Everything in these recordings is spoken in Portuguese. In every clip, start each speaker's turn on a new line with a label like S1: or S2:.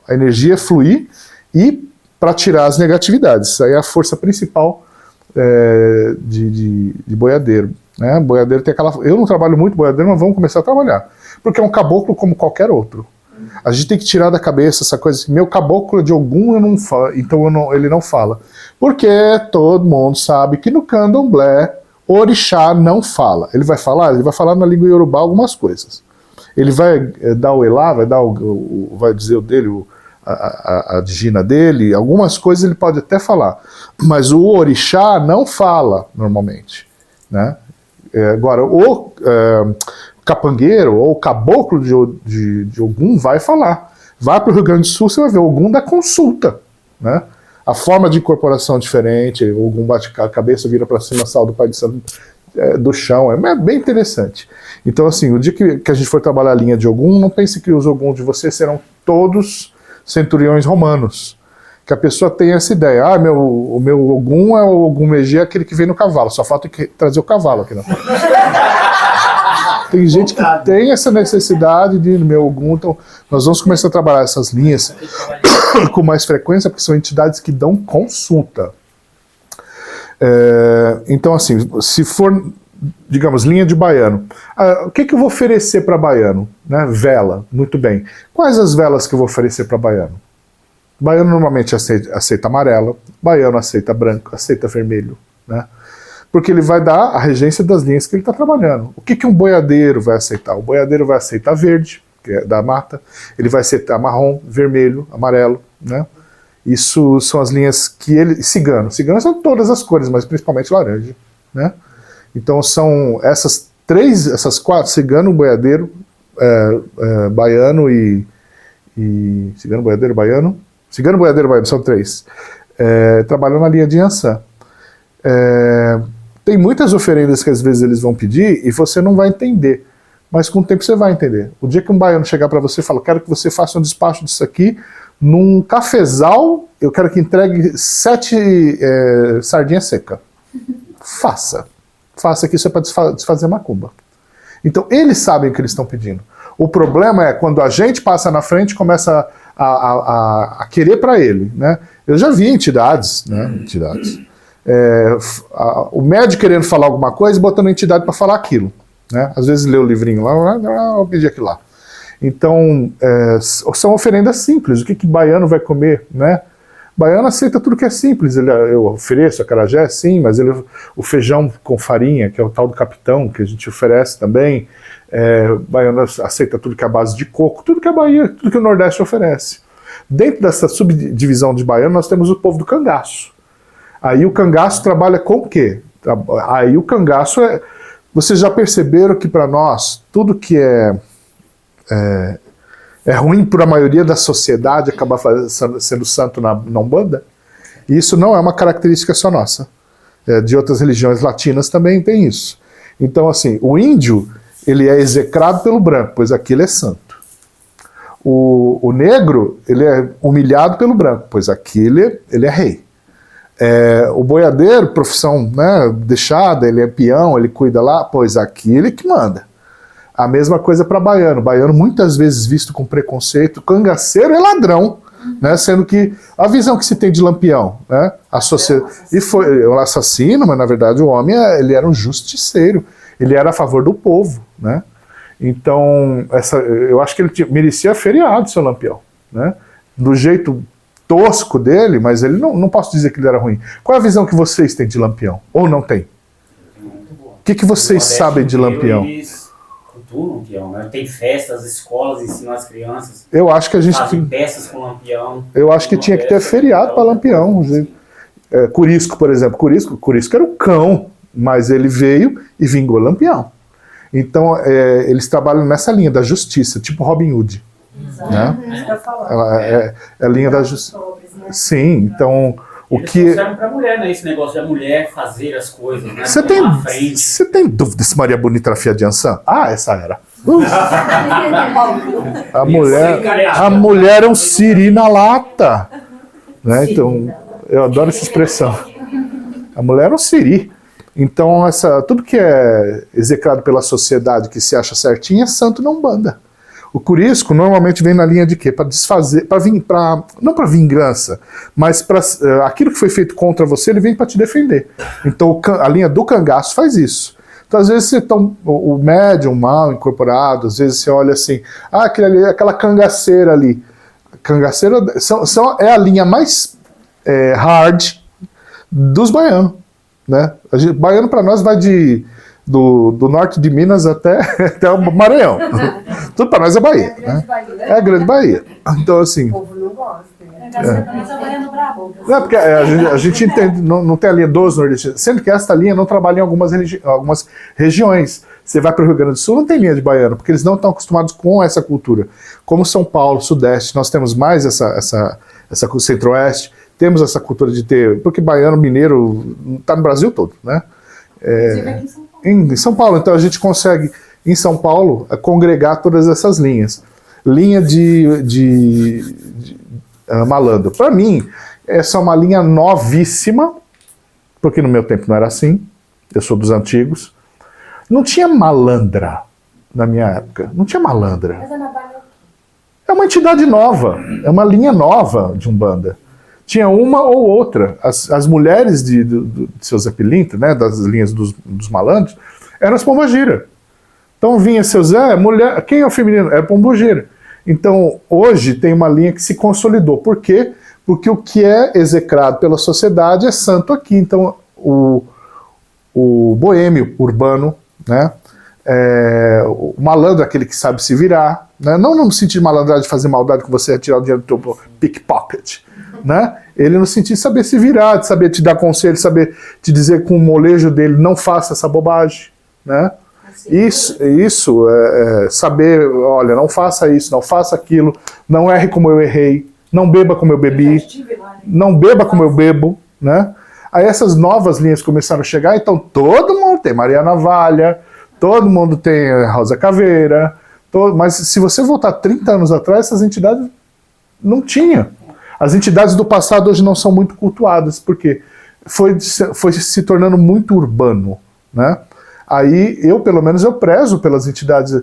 S1: A energia fluir e para tirar as negatividades. Isso aí é a força principal de boiadeiro. Né? Boiadeiro tem aquela... Eu não trabalho muito boiadeiro, mas vamos começar a trabalhar. Porque é um caboclo como qualquer outro. A gente tem que tirar da cabeça essa coisa assim, meu caboclo de Ogum eu não falo, então ele não fala. Porque todo mundo sabe que no candomblé, o orixá não fala. Ele vai falar na língua iorubá algumas coisas. Ele vai dar o elá, vai dizer o dele, a digina dele, algumas coisas ele pode até falar. Mas o orixá não fala normalmente. Né? Agora, o capangueiro ou o caboclo de Ogum vai falar. Vai para o Rio Grande do Sul, você vai ver o Ogum da consulta. Né? A forma de incorporação é diferente, o Ogum bate a cabeça, vira para cima, salda o pai de santo do chão, é bem interessante. Então assim, o dia que a gente for trabalhar a linha de Ogum, não pense que os Ogum de vocês serão todos centuriões romanos. Que a pessoa tenha essa ideia, o meu Ogum é o Ogum Megê, aquele que vem no cavalo, só falta trazer o cavalo aqui na frente. Tem gente que tem essa necessidade de meu Ogum, então nós vamos começar a trabalhar essas linhas com mais frequência, porque são entidades que dão consulta. Então assim, se for, digamos, linha de baiano, o que eu vou oferecer para baiano? Né? Vela, muito bem. Quais as velas que eu vou oferecer para baiano? Baiano normalmente aceita amarela, baiano aceita branco, aceita vermelho, né? Porque ele vai dar a regência das linhas que ele está trabalhando. O que um boiadeiro vai aceitar? O boiadeiro vai aceitar verde, que é da mata, ele vai aceitar marrom, vermelho, amarelo, né? Isso são as linhas que ele... Cigano são todas as cores, mas principalmente laranja, né? Então são essas quatro, cigano, boiadeiro, baiano e cigano, boiadeiro, baiano. Cigano, boiadeiro, baiano, são três. Trabalham na linha de Iansã. Tem muitas oferendas que às vezes eles vão pedir e você não vai entender. Mas com o tempo você vai entender. O dia que um baiano chegar para você e falar, quero que você faça um despacho disso aqui, num cafezal, eu quero que entregue 7 sardinhas secas. Faça que isso é para desfazer macumba. Então eles sabem o que eles estão pedindo. O problema é quando a gente passa na frente e começa a querer para ele. Né? Eu já vi entidades, né? O médico querendo falar alguma coisa e botando a entidade para falar aquilo. Né? Às vezes lê o livrinho lá, eu pedi aquilo lá. Então, são oferendas simples. O que baiano vai comer? Né? Baiano aceita tudo que é simples. Eu ofereço acarajé, sim, mas o feijão com farinha, que é o tal do capitão, que a gente oferece também. Baiano aceita tudo que é a base de coco, tudo que a Bahia, tudo que o Nordeste oferece. Dentro dessa subdivisão de baiano, nós temos o povo do cangaço. Aí o cangaço trabalha com o quê? Aí o cangaço Vocês já perceberam que para nós, tudo que é ruim para a maioria da sociedade acaba sendo santo na Umbanda? E isso não é uma característica só nossa. De outras religiões latinas também tem isso. Então, assim, o índio, ele é execrado pelo branco, pois aqui ele é santo. O negro, ele é humilhado pelo branco, pois aqui ele é rei. O boiadeiro, profissão, né, deixada, ele é peão, ele cuida lá, pois aqui ele que manda. A mesma coisa para baiano. Baiano muitas vezes visto com preconceito, cangaceiro é ladrão, né, sendo que a visão que se tem de Lampião, né, e foi o assassino, mas na verdade o homem ele era um justiceiro, ele era a favor do povo, né. Então eu acho que ele merecia feriado, seu Lampião, né, do jeito tosco dele, mas ele não posso dizer que ele era ruim. Qual é a visão que vocês têm de Lampião? Ou não tem? O que vocês sabem de Lampião?
S2: Eles cultuam Lampião, né? Tem festas, escolas ensinam as crianças.
S1: Eu acho que a gente
S2: fazem peças com Lampião.
S1: Eu acho que tinha que ter feriado para Lampião. Curisco, por exemplo. Curisco era o cão, mas ele veio e vingou Lampião. Então, eles trabalham nessa linha da justiça, tipo Robin Hood. Né? É a linha da justiça. Sim, então
S2: eles trouxeram para a mulher, né? Esse negócio da mulher fazer as coisas, né?
S1: Você tem dúvida se Maria Bonita era filha de Iansã? Essa era. A mulher é um siri na lata. Né? Então, eu adoro essa expressão. A mulher é um siri. Então, tudo que é execrado pela sociedade que se acha certinho é santo na Umbanda. O curisco normalmente vem na linha de quê? Para desfazer, não para vingança, mas para aquilo que foi feito contra você, ele vem para te defender. Então a linha do cangaço faz isso. Então às vezes você tá o médium mal incorporado, às vezes você olha assim, aquela cangaceira ali. Cangaceira é a linha mais hard dos baianos, né? Baiano para nós vai do norte de Minas até o Maranhão. Tudo para nós é Bahia. É a grande Bahia. Então, assim.
S3: O povo não gosta.
S1: Não, porque a gente entende, não tem a linha dos nordestinos, sendo que esta linha não trabalha em algumas regiões. Você vai para o Rio Grande do Sul, não tem linha de baiano, porque eles não estão acostumados com essa cultura. Como São Paulo, Sudeste, nós temos mais essa Centro-Oeste, temos essa cultura de ter, porque baiano, mineiro, está no Brasil todo, né? Em São Paulo, então a gente consegue, em São Paulo, congregar todas essas linhas. Linha de malandro. Para mim, essa é uma linha novíssima, porque no meu tempo não era assim, eu sou dos antigos. Não tinha malandra na minha época, não tinha malandra.
S3: Mas Ana Bárbara
S1: É uma entidade nova, é uma linha nova de Umbanda. Tinha uma ou outra. As mulheres de seu Zé Pilintra, né, das linhas dos malandros, eram as pombagira. Então vinha seu Zé, mulher, quem é o feminino? É pombagira. Então hoje tem uma linha que se consolidou. Por quê? Porque o que é execrado pela sociedade é santo aqui. Então o boêmio urbano, né, o malandro é aquele que sabe se virar, né, não no sentido de malandragem de fazer maldade com você, tirar o dinheiro do teu pickpocket, né? Ele no sentido de saber se virar, de saber te dar conselho, de saber te dizer com o molejo dele, não faça essa bobagem, né? Isso é saber, olha, não faça isso, não faça aquilo, não erre como eu errei, não beba como eu bebi, não beba como eu bebo, né? Aí essas novas linhas começaram a chegar, então todo mundo tem Maria Navalha, todo mundo tem Rosa Caveira, mas se você voltar 30 anos atrás, essas entidades não tinham. As entidades do passado hoje não são muito cultuadas, porque foi se tornando muito urbano, né? Aí eu, pelo menos, eu prezo pelas entidades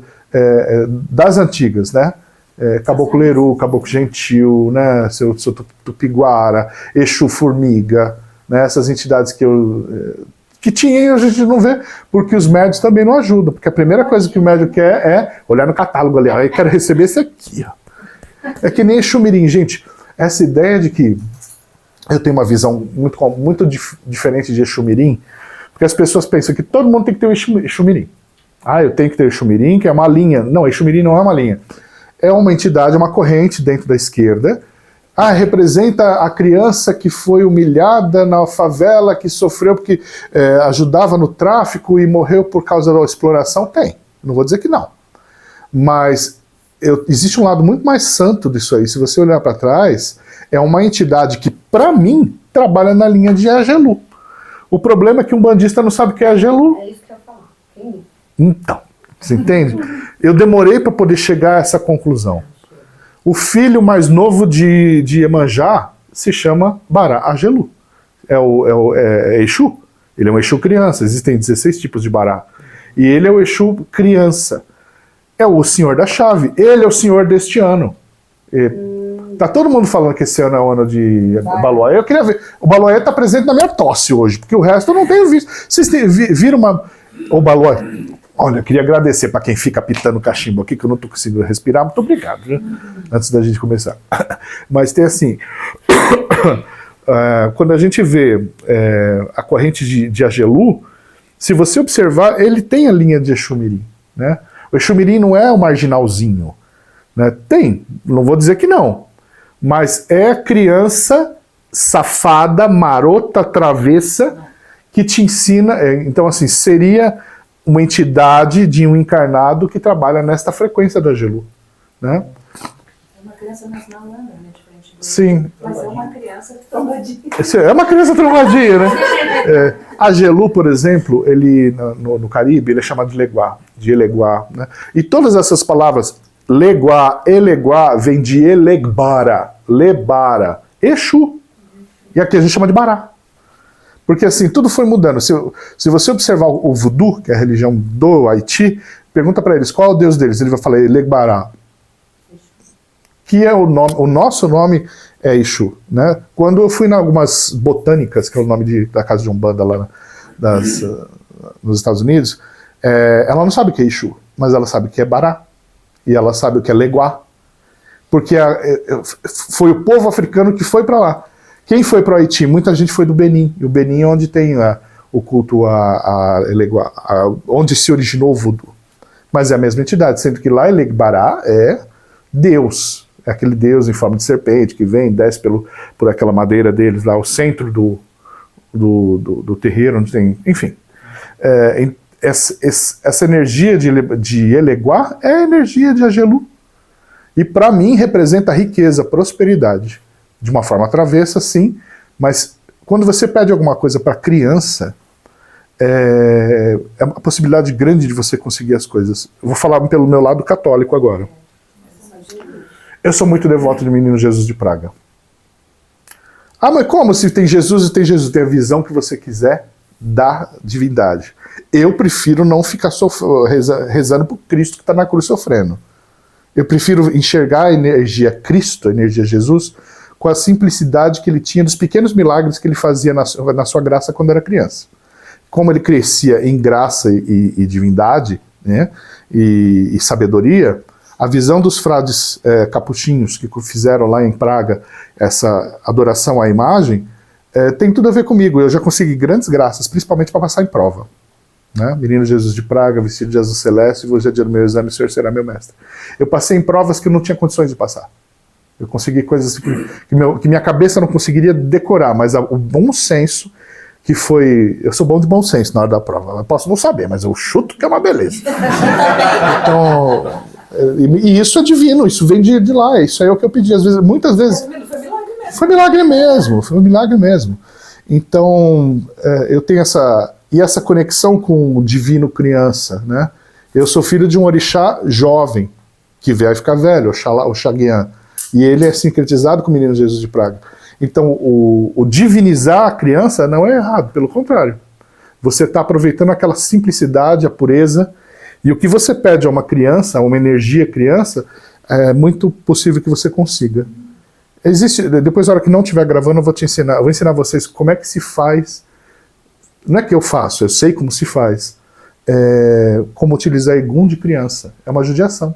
S1: das antigas, né? Caboclo Leru, Caboclo Gentil, né? Seu Tupiguara, Exu Formiga, né? Essas entidades que tinha e a gente não vê, porque os médios também não ajudam, porque a primeira coisa que o médio quer é olhar no catálogo ali, eu quero receber esse aqui, ó. É que nem Exu Mirim, gente. Essa ideia de que eu tenho uma visão muito diferente de Exu Mirim, porque as pessoas pensam que todo mundo tem que ter um Exu Mirim. Eu tenho que ter o Exu Mirim, que é uma linha. Não, Exu Mirim não é uma linha. É uma entidade, uma corrente dentro da esquerda. Representa a criança que foi humilhada na favela, que sofreu porque ajudava no tráfico e morreu por causa da exploração? Tem. Não vou dizer que não. Mas existe um lado muito mais santo disso aí. Se você olhar para trás, é uma entidade que, para mim, trabalha na linha de Agelu. O problema é que um bandista não sabe o que é Agelu.
S3: É isso que eu ia falar. Quem?
S1: Então, você entende? Eu demorei para poder chegar a essa conclusão. O filho mais novo de Iemanjá se chama Bará Agelu. É Exu. Ele é um Exu criança. Existem 16 tipos de Bará. E ele é o Exu criança. É o senhor da chave. Ele é o senhor deste ano. Tá todo mundo falando que esse ano é o ano de Baloaê. Eu queria ver. O Baloaê tá presente na minha tosse hoje, porque o resto eu não tenho visto. Vocês viram o Baloaê? Olha, eu queria agradecer para quem fica pitando cachimbo aqui, que eu não tô conseguindo respirar. Muito obrigado, né? Antes da gente começar. Mas tem assim... quando a gente vê a corrente de Agelu, se você observar, ele tem a linha de Exu Mirim, né? O Exu Mirim não é o marginalzinho, né? Tem, não vou dizer que não, mas é a criança safada, marota, travessa, que te ensina, então assim, seria uma entidade de um encarnado que trabalha nesta frequência da Agelu, né?
S3: É uma criança mais malandra, né? Diferente do...
S1: Sim.
S3: Mas é uma criança trombadinha.
S1: É uma criança trombadinha, né? Agelu, por exemplo, ele no Caribe, ele é chamado de Eleguá, né? E todas essas palavras, Leguá, Eleguá, vem de Elegbara, Lebara, Exu. E aqui a gente chama de Bará. Porque assim, tudo foi mudando. Se você observar o voodoo, que é a religião do Haiti, pergunta para eles qual é o deus deles. Ele vai falar Elegbará. que é o nosso nome é Exu, né? Quando eu fui em algumas botânicas, que é o nome da casa de Umbanda lá nos Estados Unidos, ela não sabe o que é Exu, mas ela sabe o que é Bará, e ela sabe o que é Leguá, porque foi o povo africano que foi para lá. Quem foi para o Haiti? Muita gente foi do Benin, e o Benin é onde tem o culto a Eleguá, onde se originou o voodoo. Mas é a mesma entidade, sendo que lá Elegbará é Deus, é aquele Deus em forma de serpente que vem, desce por aquela madeira deles lá, o centro do terreiro, onde tem, enfim. Essa energia de Eleguá é a energia de Agelu. E para mim representa riqueza, prosperidade. De uma forma travessa, sim, mas quando você pede alguma coisa para criança, é uma possibilidade grande de você conseguir as coisas. Eu vou falar pelo meu lado católico agora. Eu sou muito devoto do Menino Jesus de Praga. Ah, mas como? Se tem Jesus e tem Jesus, tem a visão que você quiser da divindade. Eu prefiro não ficar rezando por Cristo que está na cruz sofrendo. Eu prefiro enxergar a energia Cristo, a energia Jesus, com a simplicidade que ele tinha dos pequenos milagres que ele fazia na sua graça quando era criança. Como ele crescia em graça e divindade, né, e sabedoria, a visão dos frades capuchinhos que fizeram lá em Praga essa adoração à imagem, tem tudo a ver comigo. Eu já consegui grandes graças, principalmente para passar em prova. Né? Menino Jesus de Praga, vestido de azul celeste, vou já dia do meu exame, o Senhor será meu mestre. Eu passei em provas que eu não tinha condições de passar. Eu consegui coisas que minha cabeça não conseguiria decorar, mas o bom senso que foi... Eu sou bom de bom senso na hora da prova. Eu posso não saber, mas eu chuto que é uma beleza. Então... E isso é divino, isso vem de lá, isso é o que eu pedi. Às vezes, muitas vezes... Foi milagre mesmo. Foi milagre mesmo. Então, eu tenho essa conexão com o divino criança, né? Eu sou filho de um orixá jovem, que vai ficar velho, o Xaguian. E ele é sincretizado com o Menino Jesus de Praga. Então, o divinizar a criança não é errado, pelo contrário. Você está aproveitando aquela simplicidade, a pureza, e o que você pede a uma criança, a uma energia criança, é muito possível que você consiga. Depois, na hora que não estiver gravando, eu vou ensinar vocês como é que se faz. Não é que eu faço, eu sei como se faz. Como utilizar Egum de criança. É uma judiação.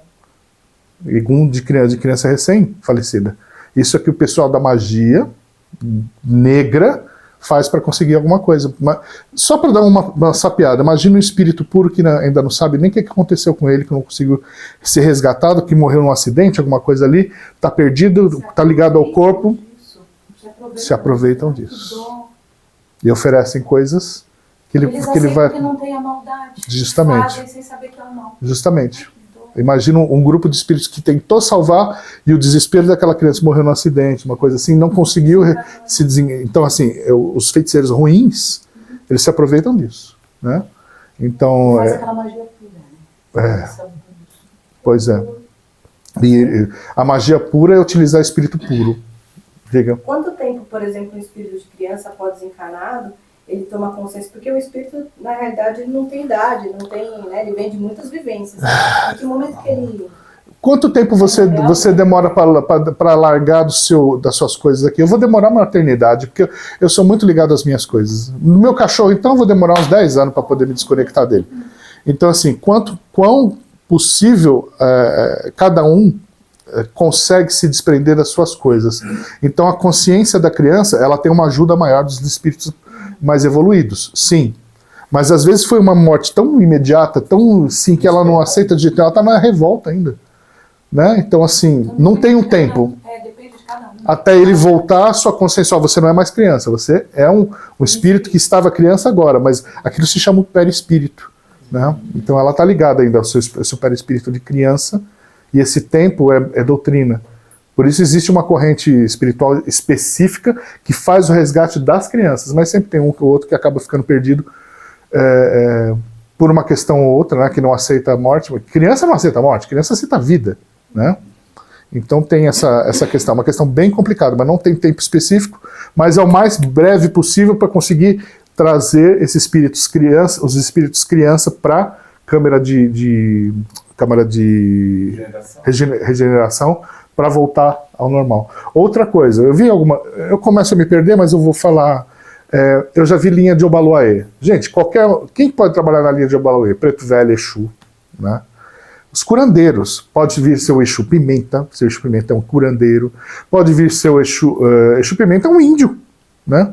S1: Egum de criança recém-falecida. Isso é que o pessoal da magia negra faz para conseguir alguma coisa. Só para dar uma sapeada, imagina um espírito puro que ainda não sabe nem o que aconteceu com ele, que não conseguiu ser resgatado, que morreu num acidente, alguma coisa ali, está perdido, está ligado ao corpo, se aproveitam disso. E oferecem coisas que ele vai...
S3: que não tem a maldade.
S1: Justamente.
S3: Fazem sem saber que é o mal.
S1: Justamente. Imagina um grupo de espíritos que tentou salvar e o desespero daquela criança morreu num acidente, uma coisa assim, não conseguiu se desenvolver. Então, assim, os feiticeiros ruins, eles se aproveitam disso, né? Então...
S3: Faz aquela magia pura, né?
S1: Pois é. E a magia pura é utilizar espírito puro. Diga.
S4: Quanto tempo, por exemplo, um espírito de criança após desencarnado, ele toma consciência? Porque o espírito, na realidade, ele não tem idade, não tem, né, ele vem de muitas vivências. Em que momento que ele...
S1: Quanto tempo você demora para largar das suas coisas aqui? Eu vou demorar uma eternidade, porque eu sou muito ligado às minhas coisas. No meu cachorro, então, eu vou demorar uns 10 anos para poder me desconectar dele. Então, assim, quão possível cada um consegue se desprender das suas coisas. Então, a consciência da criança, ela tem uma ajuda maior dos espíritos mais evoluídos, sim. Mas às vezes foi uma morte tão imediata, tão assim, que ela não aceita de jeito nenhum, ela está na revolta ainda. Né? Então, assim, não tem um tempo.
S3: Depende de cada um.
S1: Até ele voltar à sua consciência, você não é mais criança, você é um espírito que estava criança agora, mas aquilo se chama o perispírito. Né? Então ela está ligada ainda ao seu perispírito de criança, e esse tempo é doutrina. Por isso existe uma corrente espiritual específica que faz o resgate das crianças, mas sempre tem um ou outro que acaba ficando perdido por uma questão ou outra, né, que não aceita a morte. Criança não aceita a morte, criança aceita a vida. Né? Então tem essa questão, uma questão bem complicada, mas não tem tempo específico, mas é o mais breve possível para conseguir trazer esses espíritos criança, os espíritos criança para câmara câmara de
S2: Regeneração.
S1: regeneração para voltar ao normal. Outra coisa, eu começo a me perder, mas eu vou falar, eu já vi linha de Obaloaê. Gente, quem pode trabalhar na linha de Obaloaê? Preto Velho, Exu, né? Os curandeiros, pode vir seu Exu Pimenta é um curandeiro, pode vir seu Exu Pimenta é um índio, né?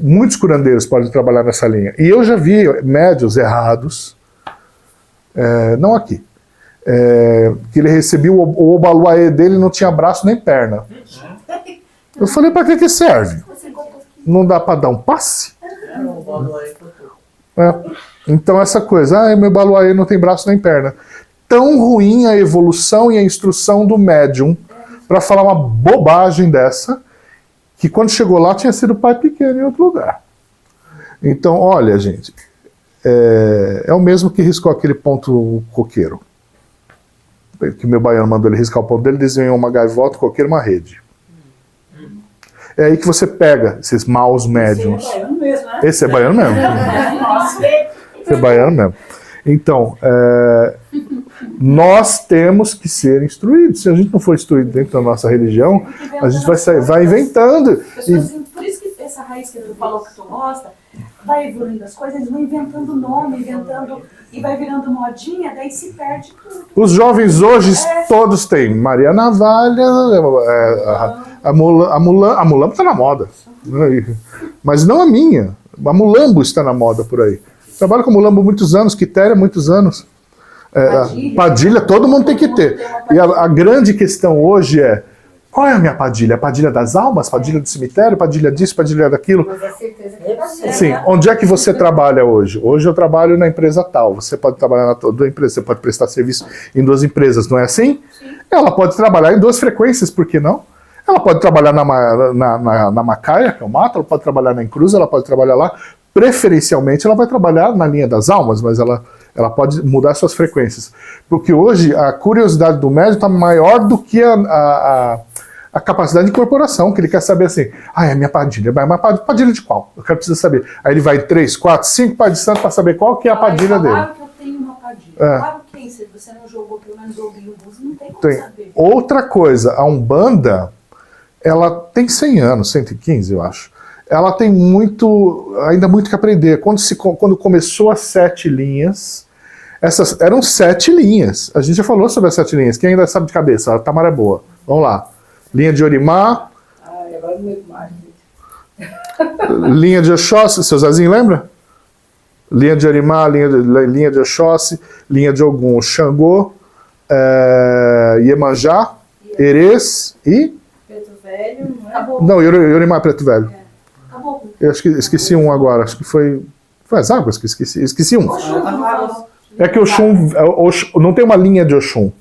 S1: Muitos curandeiros podem trabalhar nessa linha. E eu já vi médios errados, não aqui, que ele recebia o Obaloaê dele não tinha braço nem perna. Eu falei, para que serve? Não dá para dar um passe? Então essa coisa, meu Obaloaê não tem braço nem perna. Tão ruim a evolução e a instrução do médium para falar uma bobagem dessa, que quando chegou lá tinha sido pai pequeno em outro lugar. Então, olha, gente, é o mesmo que riscou aquele ponto coqueiro. Que o meu baiano mandou ele riscar o ponto dele, desenhou uma gaivota, coqueiro, uma rede. É aí que você pega esses maus médiums.
S3: Esse é baiano mesmo, né?
S1: Esse é baiano mesmo.
S3: Nossa.
S1: Esse é baiano mesmo. Então, nós temos que ser instruídos. Se a gente não for instruído dentro da nossa religião, a gente vai inventando.
S3: Por isso que essa raiz que tu falou que tu gosta, vai evoluindo as coisas, eles vão inventando nome, e vai virando modinha, daí se perde tudo.
S1: Os jovens hoje todos têm Maria Navalha, a Mulambo está na moda. Mas não a minha. A Mulambo está na moda por aí. Trabalho com Mulambo há muitos anos, Quitéria há muitos anos. Padilha, todo mundo tem que ter. E a grande questão hoje qual é a minha padilha? A padilha das almas? Padilha do cemitério? Padilha disso? Padilha daquilo?
S4: Mas é certeza que tá certo.
S1: Sim, onde é que você trabalha hoje? Hoje eu trabalho na empresa tal. Você pode trabalhar na tua empresa, você pode prestar serviço em 2 empresas, não é assim? Sim. Ela pode trabalhar em 2 frequências, por que não? Ela pode trabalhar na Macaia, que é o mato, ela pode trabalhar na Encruz, ela pode trabalhar lá. Preferencialmente ela vai trabalhar na linha das almas, mas ela pode mudar suas frequências. Porque hoje a curiosidade do médium está maior do que a capacidade de incorporação, que ele quer saber assim, é minha padilha, mas padilha de qual? Eu preciso saber. Aí ele vai 3, 4, 5 pais de santo para saber qual que é a padilha dele.
S3: Claro que eu tenho uma padilha. Claro que se você não jogou pelo menos ouvir o búzio, não tem como saber.
S1: Outra coisa, a Umbanda, ela tem 100 anos, 115 eu acho. Ela tem ainda muito que aprender. Quando começou as 7 linhas, essas eram 7 linhas. A gente já falou sobre as 7 linhas. Quem ainda sabe de cabeça? A Tamara é boa. Vamos lá. Linha de Orimá.
S4: Agora não lembro mais.
S1: Linha de Oxóssi. Seu Zezinho lembra? Linha de Orimá, linha de Oxóssi, linha de Ogum, Xangô, Iemanjá, Erês e...
S4: Preto Velho, não é?
S3: Acabou.
S1: Não, Orimá é Preto Velho.
S3: Acabou.
S1: Eu acho que esqueci um agora. Acho que foi as águas que esqueci. Esqueci um. É que Oxum não tem uma linha de Oxum.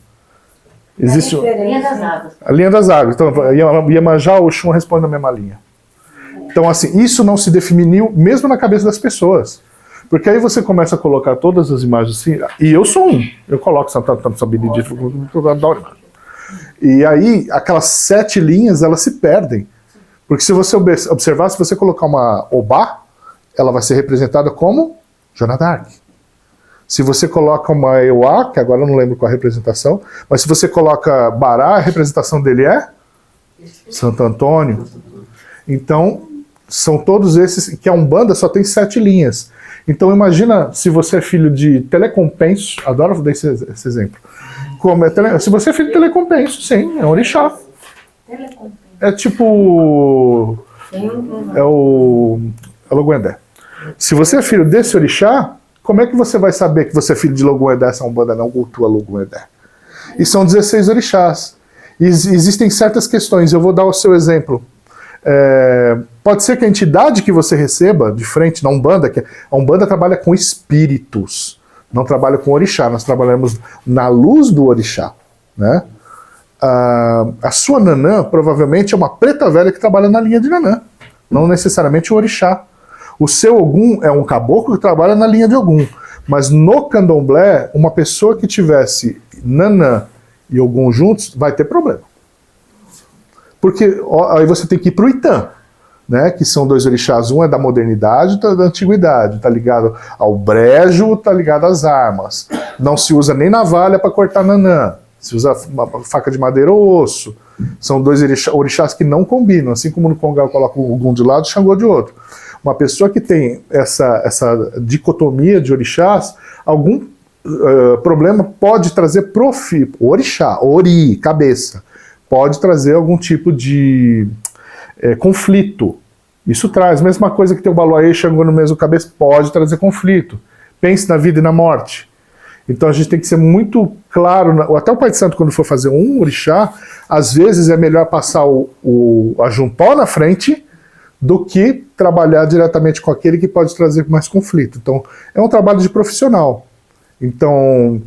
S1: Existe
S3: Linha das águas.
S1: a linha das águas. Então, Iemanjá, Oxum responde na mesma linha. Então, assim, isso não se definiu mesmo na cabeça das pessoas. Porque aí você começa a colocar todas as imagens assim, e eu sou um. Eu coloco Santo Benedito, adoro imagem. E aí, aquelas 7 linhas, elas se perdem. Porque se você observar, se você colocar uma Obá, ela vai ser representada como Joana d'Arc. Se você coloca uma Euá, que agora eu não lembro qual a representação, mas se você coloca Bará, a representação dele é Santo Antônio. Então, são todos esses, que a Umbanda só tem 7 linhas. Então imagina se você é filho de Telecompenso, adoro dar esse exemplo. Se você é filho de Telecompenso, sim, é um orixá. É tipo... É o Logoendé. Se você é filho desse orixá, como é que você vai saber que você é filho de Logoendé se a Umbanda não cultua Logoendé? E são 16 orixás. E existem certas questões, eu vou dar o seu exemplo. Pode ser que a entidade que você receba de frente na Umbanda, que a Umbanda trabalha com espíritos, não trabalha com orixá, nós trabalhamos na luz do orixá, né? A sua Nanã provavelmente é uma preta velha que trabalha na linha de Nanã, não necessariamente o orixá. O seu Ogum é um caboclo que trabalha na linha de Ogum, mas no candomblé, uma pessoa que tivesse Nanã e Ogum juntos vai ter problema. Porque aí você tem que ir para o Itã. né, que são 2 orixás, um é da modernidade, outro é da antiguidade, tá ligado ao brejo, tá ligado às armas. Não se usa nem navalha para cortar nanã, se usa uma faca de madeira ou osso. São 2 orixás que não combinam, assim como no Congá coloca o Ogum de um lado e o Xangô de outro. Uma pessoa que tem essa dicotomia de orixás, algum problema pode trazer orixá, ori, cabeça, pode trazer algum tipo de conflito. Isso traz, mesma coisa que tem o Baluaê e Xangô no mesmo cabeça, pode trazer conflito. Pense na vida e na morte. Então a gente tem que ser muito claro, até o Pai de Santo quando for fazer um orixá, às vezes é melhor passar a Juntó na frente do que trabalhar diretamente com aquele que pode trazer mais conflito. Então é um trabalho de profissional. Então,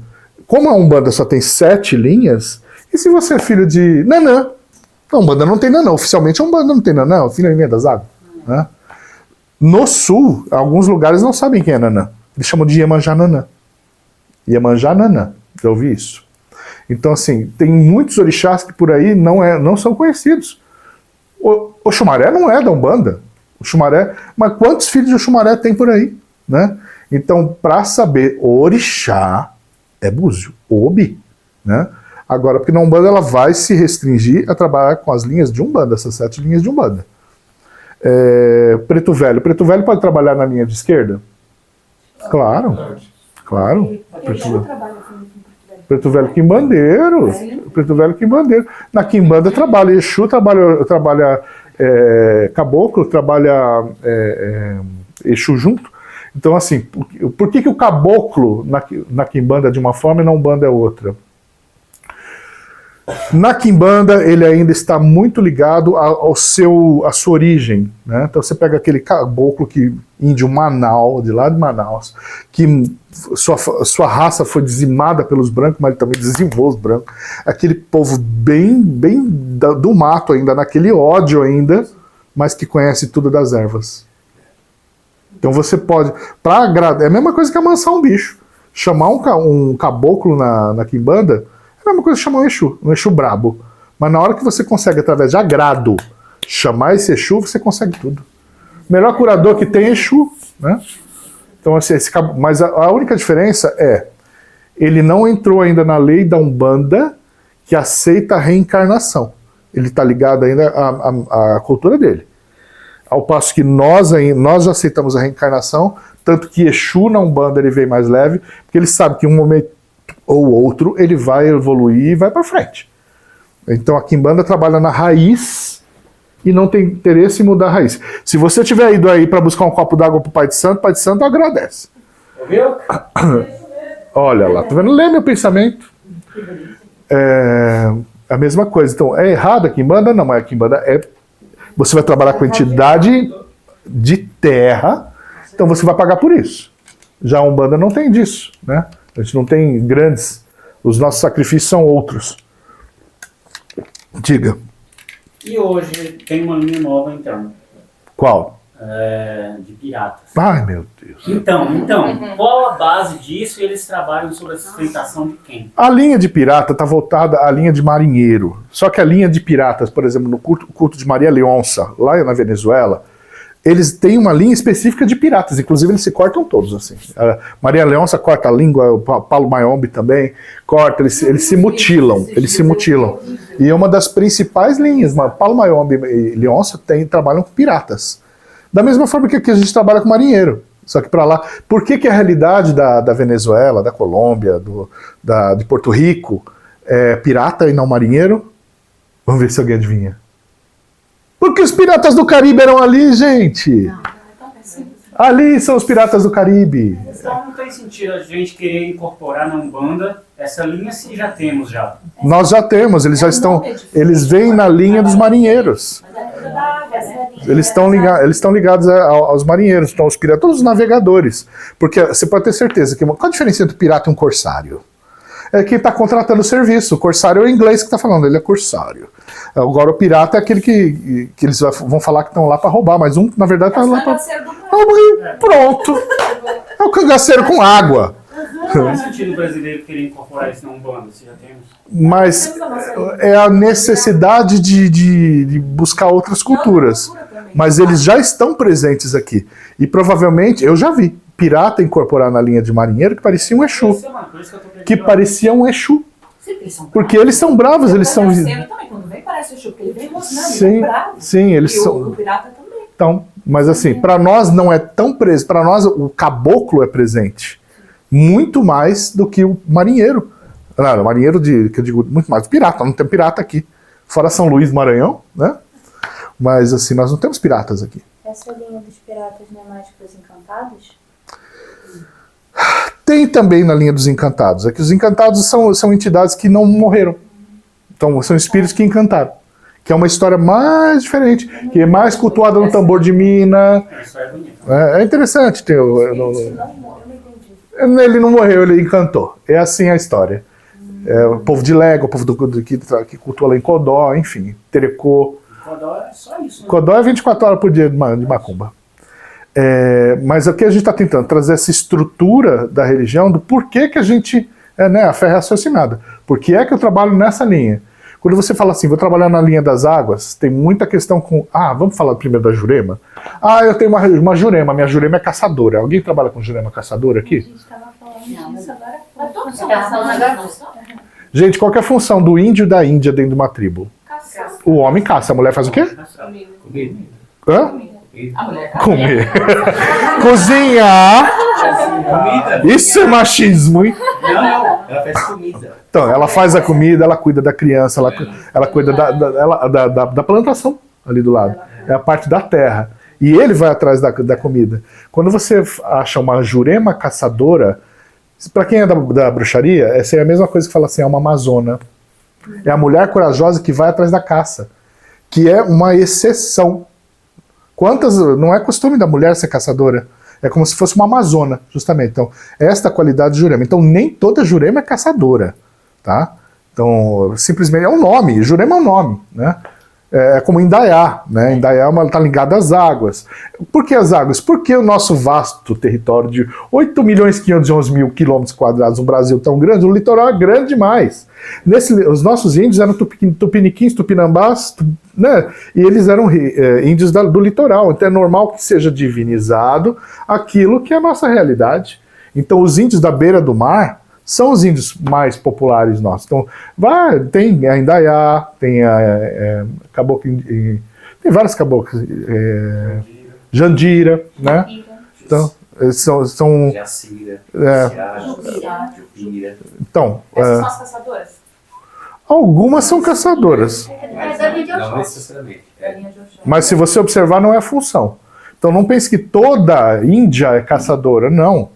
S1: como a Umbanda só tem 7 linhas, e se você é filho de Nanã? A Umbanda não tem Nanã, oficialmente a Umbanda não tem Nanã, o filho é linha das águas. Né? No sul, alguns lugares não sabem quem é Nanã. Eles chamam de Iemanjá Nanã. Iemanjá Nanã, já ouvi isso. Então, assim, tem muitos orixás que por aí não são conhecidos. O Xumaré não é da Umbanda. O Xumaré, mas quantos filhos de Xumaré tem por aí? Né? Então, para saber orixá, é búzio, obi. Né? Agora, porque na Umbanda ela vai se restringir a trabalhar com as linhas de Umbanda, essas 7 linhas de Umbanda. Preto Velho. Preto Velho pode trabalhar na linha de esquerda? Claro. Claro. Preto Velho Quimbandeiro. Preto Velho Quimbandeiro. Na Quimbanda trabalha Exu, trabalha Caboclo, trabalha Exu junto. Então, assim, por que o Caboclo na Quimbanda é de uma forma e na Umbanda é outra? Na Quimbanda, ele ainda está muito ligado à sua origem. Né? Então você pega aquele caboclo índio Manaus, de lá de Manaus, que sua raça foi dizimada pelos brancos, mas ele também dizimou os brancos. Aquele povo bem do mato ainda, naquele ódio ainda, mas que conhece tudo das ervas. Então você pode, para agradar, é a mesma coisa que amansar um bicho. Chamar um caboclo na Quimbanda, é a mesma coisa que chamar um Exu brabo. Mas na hora que você consegue, através de agrado, chamar esse Exu, você consegue tudo. O melhor curador que tem é Exu. Né? Então, assim, mas a única diferença é, ele não entrou ainda na lei da Umbanda que aceita a reencarnação. Ele está ligado ainda à cultura dele. Ao passo que nós já aceitamos a reencarnação, tanto que Exu na Umbanda ele vem mais leve, porque ele sabe que em um momento ou outro ele vai evoluir e vai para frente. Então a Quimbanda trabalha na raiz e não tem interesse em mudar a raiz. Se você tiver ido aí para buscar um copo d'água para o Pai de Santo agradece.
S2: Viu?
S1: Olha lá, tá vendo? Lê meu pensamento. A mesma coisa. Então, é errado a Quimbanda? Não, mas a Quimbanda você vai trabalhar com entidade de terra, então você vai pagar por isso. Já a Umbanda não tem disso, né? A gente não tem grandes... Os nossos sacrifícios são outros. Diga.
S2: E hoje tem uma linha nova, então.
S1: Qual?
S2: De piratas.
S1: Ai, meu Deus.
S2: Então, qual a base disso e eles trabalham sobre a sustentação de quem?
S1: A linha de pirata está voltada à linha de marinheiro. Só que a linha de piratas, por exemplo, no culto de Maria Leonça, lá na Venezuela, eles têm uma linha específica de piratas. Inclusive, eles se cortam todos, assim. A Maria Leonça corta a língua, o Paulo Mayombe também corta, eles se mutilam. Eles se mutilam. E é uma das principais linhas. Paulo Mayombe e Leonça trabalham com piratas. Da mesma forma que aqui a gente trabalha com marinheiro. Só que para lá... Por que a realidade da Venezuela, da Colômbia, de Porto Rico é pirata e não marinheiro? Vamos ver se alguém adivinha. Porque os piratas do Caribe eram ali, gente. Ali são os piratas do Caribe.
S2: Então não tem sentido a gente querer incorporar na Umbanda essa linha se já temos já.
S1: Nós já temos, eles já estão... Eles vêm na linha dos marinheiros. Eles estão ligados aos marinheiros, então os piratas, todos os navegadores. Porque você pode ter certeza que... Qual a diferença entre um pirata e um corsário? É quem está contratando o serviço. O corsário é o inglês que está falando, ele é corsário. Agora o pirata é aquele que eles vão falar que estão lá para roubar, mas na verdade está lá para... Pronto! É o cangaceiro com água.
S2: Não faz sentido o brasileiro querer incorporar isso na Umbanda, se já temos.
S1: Mas é a necessidade de buscar outras culturas. mas eles já estão presentes aqui. E provavelmente, eu já vi pirata incorporar na linha de marinheiro que parecia um Exu. Que parecia um Exu. Porque eles são bravos, eles são...
S3: Também, quando vem, parece o Exu, porque ele vem mostrando,
S1: Sim,
S3: ele é bravo.
S1: sim, eles
S3: E
S1: são...
S3: o pirata também.
S1: Então, mas assim, para nós não é tão presente, para nós o caboclo é presente. Muito mais do que o marinheiro. Não, o marinheiro que eu digo muito mais. O pirata, não tem pirata aqui. Fora São Luís, Maranhão, né? Mas assim, nós não temos piratas aqui.
S4: Essa linha dos piratas não é mais para os encantados?
S1: Tem também na linha dos encantados. É que os encantados são entidades que não morreram. Então, são espíritos que encantaram. Que é uma história mais diferente, que é mais cultuada no tambor de mina.
S2: Isso é bonito.
S1: É interessante. Ele não morreu, ele encantou. É assim a história. É, o povo de Légua, o povo que cultua lá em Codó, enfim, Terecô.
S2: Codó é só isso. Né?
S1: Codó é 24 horas por dia de macumba. Mas aqui a gente está tentando trazer essa estrutura da religião, do porquê que a gente... a fé é raciocinada. Por que é que eu trabalho nessa linha? Quando você fala assim, vou trabalhar na linha das águas, tem muita questão com... vamos falar primeiro da Jurema? Eu tenho uma Jurema, minha Jurema é caçadora. Alguém trabalha com Jurema caçadora aqui?
S4: A gente estava falando disso agora.
S3: Mas todos são caçadores.
S1: Gente, qual que é a função do índio e da Índia dentro de uma tribo?
S3: Caçar.
S1: O homem caça, a mulher faz o quê?
S2: Comida.
S1: Hã?
S3: A mulher caça.
S1: Comer. Cozinhar.
S2: Comida?
S1: Isso é machismo, hein?
S2: Não, ela faz comida.
S1: Então, ela faz a comida, ela cuida da criança, ela cuida da plantação ali do lado. É a parte da terra. E ele vai atrás da comida. Quando você acha uma Jurema caçadora, para quem é da bruxaria, essa é a mesma coisa que fala assim, é uma amazona. É a mulher corajosa que vai atrás da caça. Que é uma exceção. Não é costume da mulher ser caçadora. É como se fosse uma amazona, justamente. Então, esta qualidade de Jurema. Então, nem toda Jurema é caçadora, tá? Então, simplesmente é um nome. Jurema é um nome, né? É como Indaiá, né? Indaiá está ligado às águas. Por que as águas? Porque o nosso vasto território de 8.511.000 quilômetros quadrados, um Brasil tão grande, o litoral é grande demais. Os nossos índios eram tupiniquins, tupinambás, né? E eles eram índios do litoral. Então é normal que seja divinizado aquilo que é a nossa realidade. Então os índios da beira do mar são os índios mais populares nossos. Então, tem a Indaiá, tem a caboclo, tem vários caboclos, Jandira, né? Então, são
S2: Jacira, Jupira.
S1: Então,
S3: Essas são as caçadoras?
S1: algumas são caçadoras,
S2: Não necessariamente.
S1: mas se você observar, não é a função. Então, não pense que toda Índia é caçadora, não.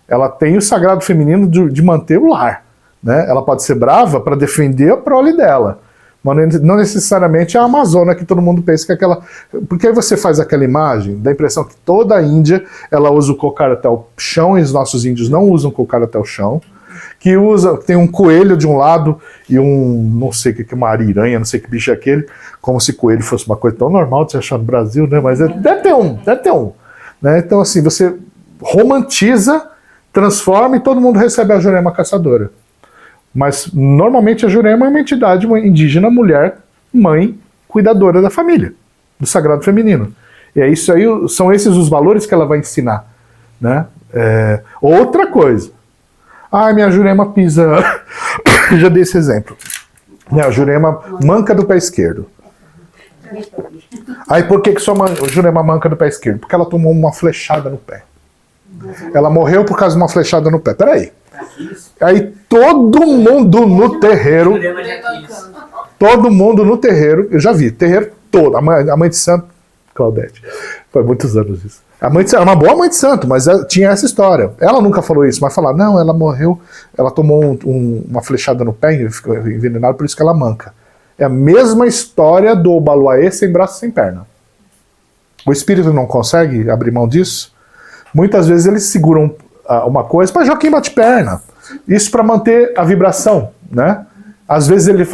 S1: Ela tem o sagrado feminino de manter o lar. Né? Ela pode ser brava para defender a prole dela. Mas não necessariamente é a Amazônia que todo mundo pensa que é aquela... Porque aí você faz aquela imagem, dá a impressão que toda a Índia ela usa o cocar até o chão, e os nossos índios não usam cocar até o chão. Que tem um coelho de um lado e não sei o que é uma ariranha, não sei que bicho é aquele, como se coelho fosse uma coisa tão normal de se achar no Brasil, né? Mas deve ter um. Né? Então assim, você romantiza, transforma e todo mundo recebe a Jurema caçadora. Mas normalmente a Jurema é uma entidade indígena, mulher, mãe, cuidadora da família, do sagrado feminino. E é isso aí, são esses os valores que ela vai ensinar. Né? Outra coisa. Minha Jurema pisa... Já dei esse exemplo. Minha Jurema manca do pé esquerdo. Aí por que sua Jurema manca do pé esquerdo? Porque ela tomou uma flechada no pé. Ela morreu por causa de uma flechada no pé. Peraí. Aí todo mundo no terreiro... Todo mundo no terreiro... Eu já vi, terreiro todo. A mãe de santo... Claudete. Foi muitos anos isso. Era uma boa mãe de santo, mas tinha essa história. Ela nunca falou isso, mas falar, não, ela morreu, ela tomou uma flechada no pé e ficou envenenada, por isso que ela manca. É a mesma história do Obaluaê sem braço e sem perna. O espírito não consegue abrir mão disso. Muitas vezes eles seguram uma coisa, para Joaquim bate perna. Isso para manter a vibração, né? Às vezes ele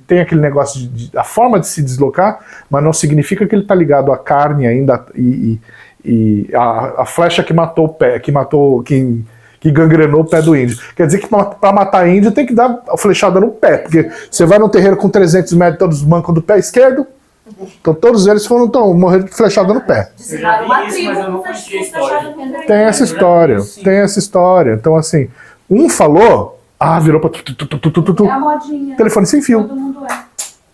S1: tem aquele negócio a forma de se deslocar, mas não significa que ele está ligado à carne ainda e a flecha que matou o pé, que gangrenou o pé do índio. Quer dizer que para matar índio tem que dar a flechada no pé, porque você vai num terreiro com 300 metros, todos mancam do pé esquerdo, Então todos eles morreram de flechada no pé.
S2: Eu já
S3: Dizimaram uma
S2: vi isso, mas eu
S3: tribo
S2: não
S3: com
S2: conhecia a
S3: flechada
S2: história.
S3: no pé.
S1: Tem essa história,
S2: Sim.
S1: tem essa história. Então assim, um falou, virou pra
S3: É a modinha.
S1: telefone sem fio.
S3: Todo mundo é.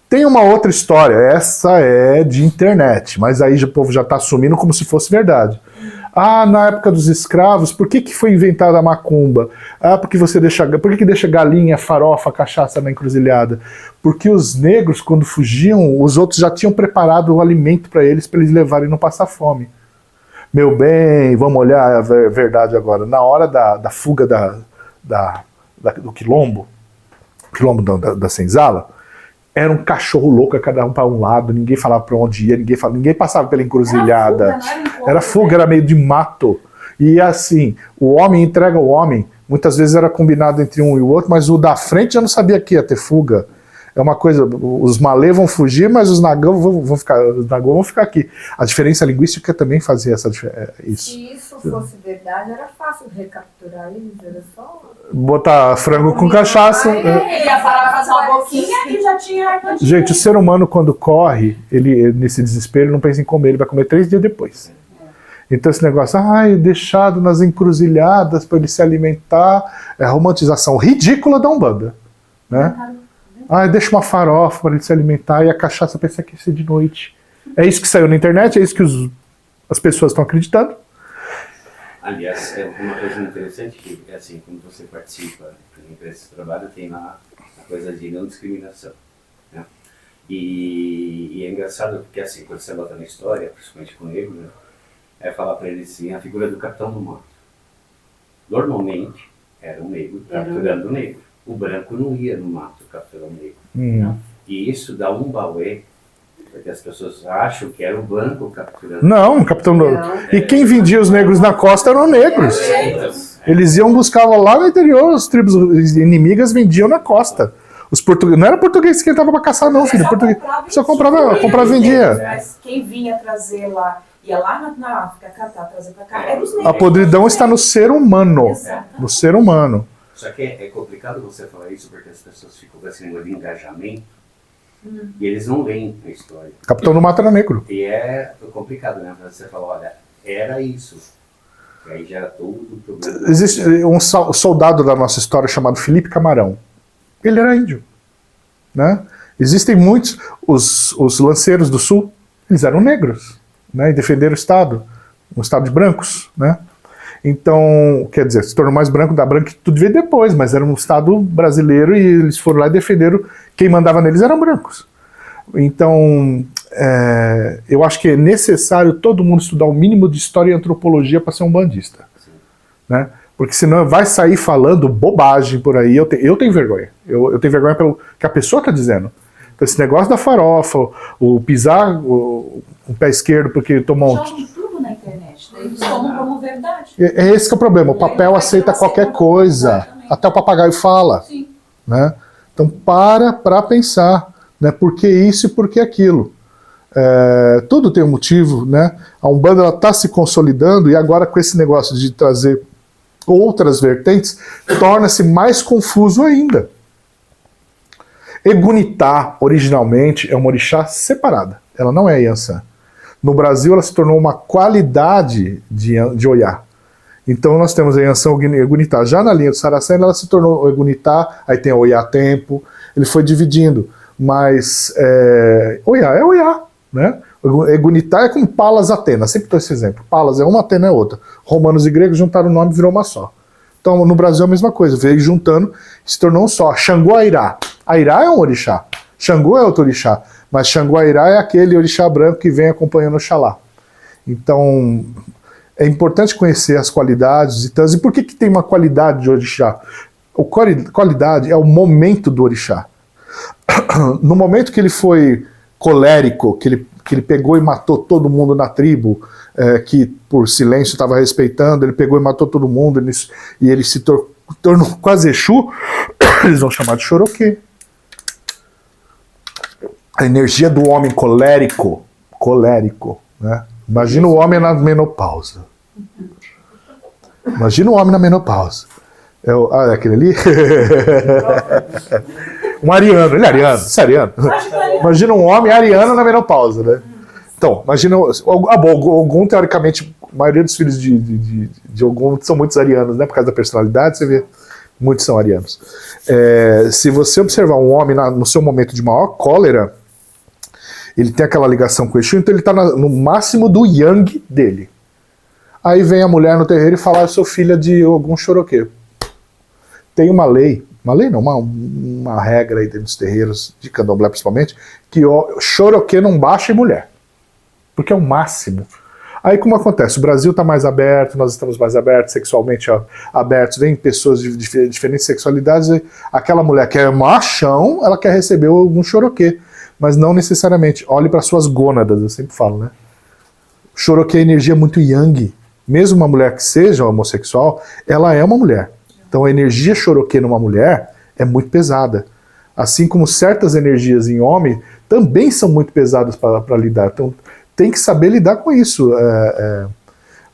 S1: Tem uma outra história, essa é de internet, mas aí o povo já está assumindo como se fosse verdade. Na época dos escravos, por que foi inventada a macumba? Por que deixa galinha, farofa, cachaça na encruzilhada? Porque os negros, quando fugiam, os outros já tinham preparado o alimento para eles levarem e não passar fome. Meu bem, vamos olhar a verdade agora. Na hora da fuga do quilombo da senzala, era um cachorro louco, cada um para um lado, ninguém falava para onde ia, ninguém passava pela encruzilhada. Era fuga, era meio de mato. E assim, o homem entrega o homem, muitas vezes era combinado entre um e o outro, mas o da frente já não sabia que ia ter fuga. É uma coisa, os malê vão fugir, mas os nagão vão ficar aqui. A diferença linguística também fazia isso.
S5: Se isso fosse verdade, era fácil recapturar eles, era só...
S1: Botar frango com cachaça.
S3: Ele ia parar pra fazer uma boquinha e já tinha armadilha.
S1: Gente, o ser humano quando corre, ele nesse desespero, ele não pensa em comer, ele vai comer 3 dias depois. Então esse negócio, deixado nas encruzilhadas para ele se alimentar, é a romantização ridícula da Umbanda, né? Deixa uma farofa para ele se alimentar e a cachaça para se aquecer de noite. É isso que saiu na internet, é isso que as pessoas estão acreditando.
S6: Aliás, é uma coisa interessante que, assim, quando você participa desse trabalho, tem lá a coisa de não discriminação, né? E é engraçado porque, assim, quando você bota na história, principalmente com o negro, né, é falar para ele assim, a figura do capitão do mato. Normalmente, era um negro capturando o negro. O branco não ia no mato capturando o negro. E isso dá um bauê, porque as pessoas acham que era o branco capturando.
S1: Não, o capitão do... E quem vendia os negros na costa eram negros. Eles iam buscar lá no interior, as tribos inimigas vendiam na costa. Os portugueses, não era português que entrava para caçar não, filho. Português só comprava e vendia.
S3: Mas quem vinha trazer lá, ia lá na África, catar, trazer pra cá, era os negros.
S1: A podridão está no ser humano.
S3: Exatamente.
S1: No ser humano.
S6: Só que é complicado você falar isso porque as pessoas ficam com esse negócio de engajamento e eles não leem a história.
S1: Capitão do Mato era negro.
S6: E é complicado, né? Você fala, olha, era isso. E aí já todo o problema.
S1: Existe um soldado da nossa história chamado Felipe Camarão. Ele era índio, né? Existem muitos, os lanceiros do sul, eles eram negros, né? E defenderam o Estado, um Estado de brancos, né? Então, quer dizer, se tornou mais branco da branquitude veio depois, mas era um Estado brasileiro e eles foram lá e defenderam, quem mandava neles eram brancos. Então, eu acho que é necessário todo mundo estudar o mínimo de história e antropologia para ser um bandista, né? Porque senão vai sair falando bobagem por aí. Eu tenho vergonha. Eu tenho vergonha pelo que a pessoa está dizendo. Então, esse negócio da farofa, o pisar o pé esquerdo porque tomou
S3: Jogam tudo na internet, daí eles tomam como verdade.
S1: É esse que é o problema. O papel aceita qualquer coisa. Até o papagaio fala.
S3: Sim.
S1: Né? Então, para pensar. Né? Por que isso e por que aquilo? Tudo tem um motivo. Né? A Umbanda está se consolidando e agora com esse negócio de trazer outras vertentes, torna-se mais confuso ainda. Egunitá, originalmente, é uma orixá separada. Ela não é Yansan. No Brasil, ela se tornou uma qualidade de Oiá. Então, nós temos a Yansan Egunitá. Já na linha do Saraceno, ela se tornou Egunitá, aí tem a Oiá Tempo, ele foi dividindo. Mas Oiá é Oiá, né? Egunitá é como Palas Atena, sempre dou esse exemplo. Palas é uma, Atena é outra. Romanos e gregos juntaram o nome e virou uma só. Então no Brasil é a mesma coisa, veio juntando e se tornou um só. Xangô Airá. Airá é um orixá. Xangô é outro orixá. Mas Xangô Airá é aquele orixá branco que vem acompanhando Oxalá. Então é importante conhecer as qualidades e tantas. E por que tem uma qualidade de orixá? Qualidade é o momento do orixá. No momento que ele foi colérico, que ele pegou e matou todo mundo na tribo, que por silêncio estava respeitando, ele pegou e matou todo mundo, e ele se tornou quase Exu, eles vão chamar de Choroquê. A energia do homem colérico, né? Imagina o homem na menopausa. Imagina o homem na menopausa. É aquele ali? Um ariano, ele é ariano, isso é ariano. Imagina um homem ariano na menopausa, né? Então, imagina, Ogum, teoricamente, a maioria dos filhos de Ogum são muitos arianos, né? Por causa da personalidade, você vê, muitos são arianos. Se você observar um homem no seu momento de maior cólera, ele tem aquela ligação com o Exu, então ele está no máximo do yang dele. Aí vem a mulher no terreiro e fala, eu sou filha de Ogum Choroquê. Tem uma lei não, uma regra aí dentro dos terreiros, de candomblé principalmente, que o Choroquê não baixa em mulher. Porque é o máximo. Aí como acontece? O Brasil está mais aberto, nós estamos mais abertos, sexualmente abertos, vem pessoas de diferentes sexualidades, e aquela mulher que é machão, ela quer receber algum Choroquê. Mas não necessariamente. Olhe para suas gônadas, eu sempre falo, né? Choroquê é energia muito yang. Mesmo uma mulher que seja homossexual, ela é uma mulher. Então a energia Choroquê numa mulher é muito pesada. Assim como certas energias em homem também são muito pesadas para lidar. Então tem que saber lidar com isso.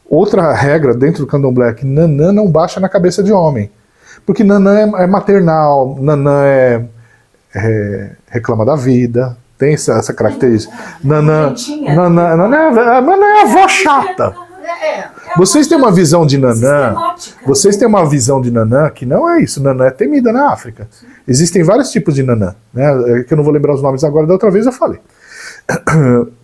S1: Outra regra dentro do candomblé é que Nanã não baixa na cabeça de homem. Porque Nanã é maternal, Nanã reclama da vida, tem essa característica. Nanã é avó chata. Vocês têm uma visão de Nanã, que não é isso. Nanã é temida na África. Existem vários tipos de Nanã, né, que eu não vou lembrar os nomes agora, da outra vez eu falei.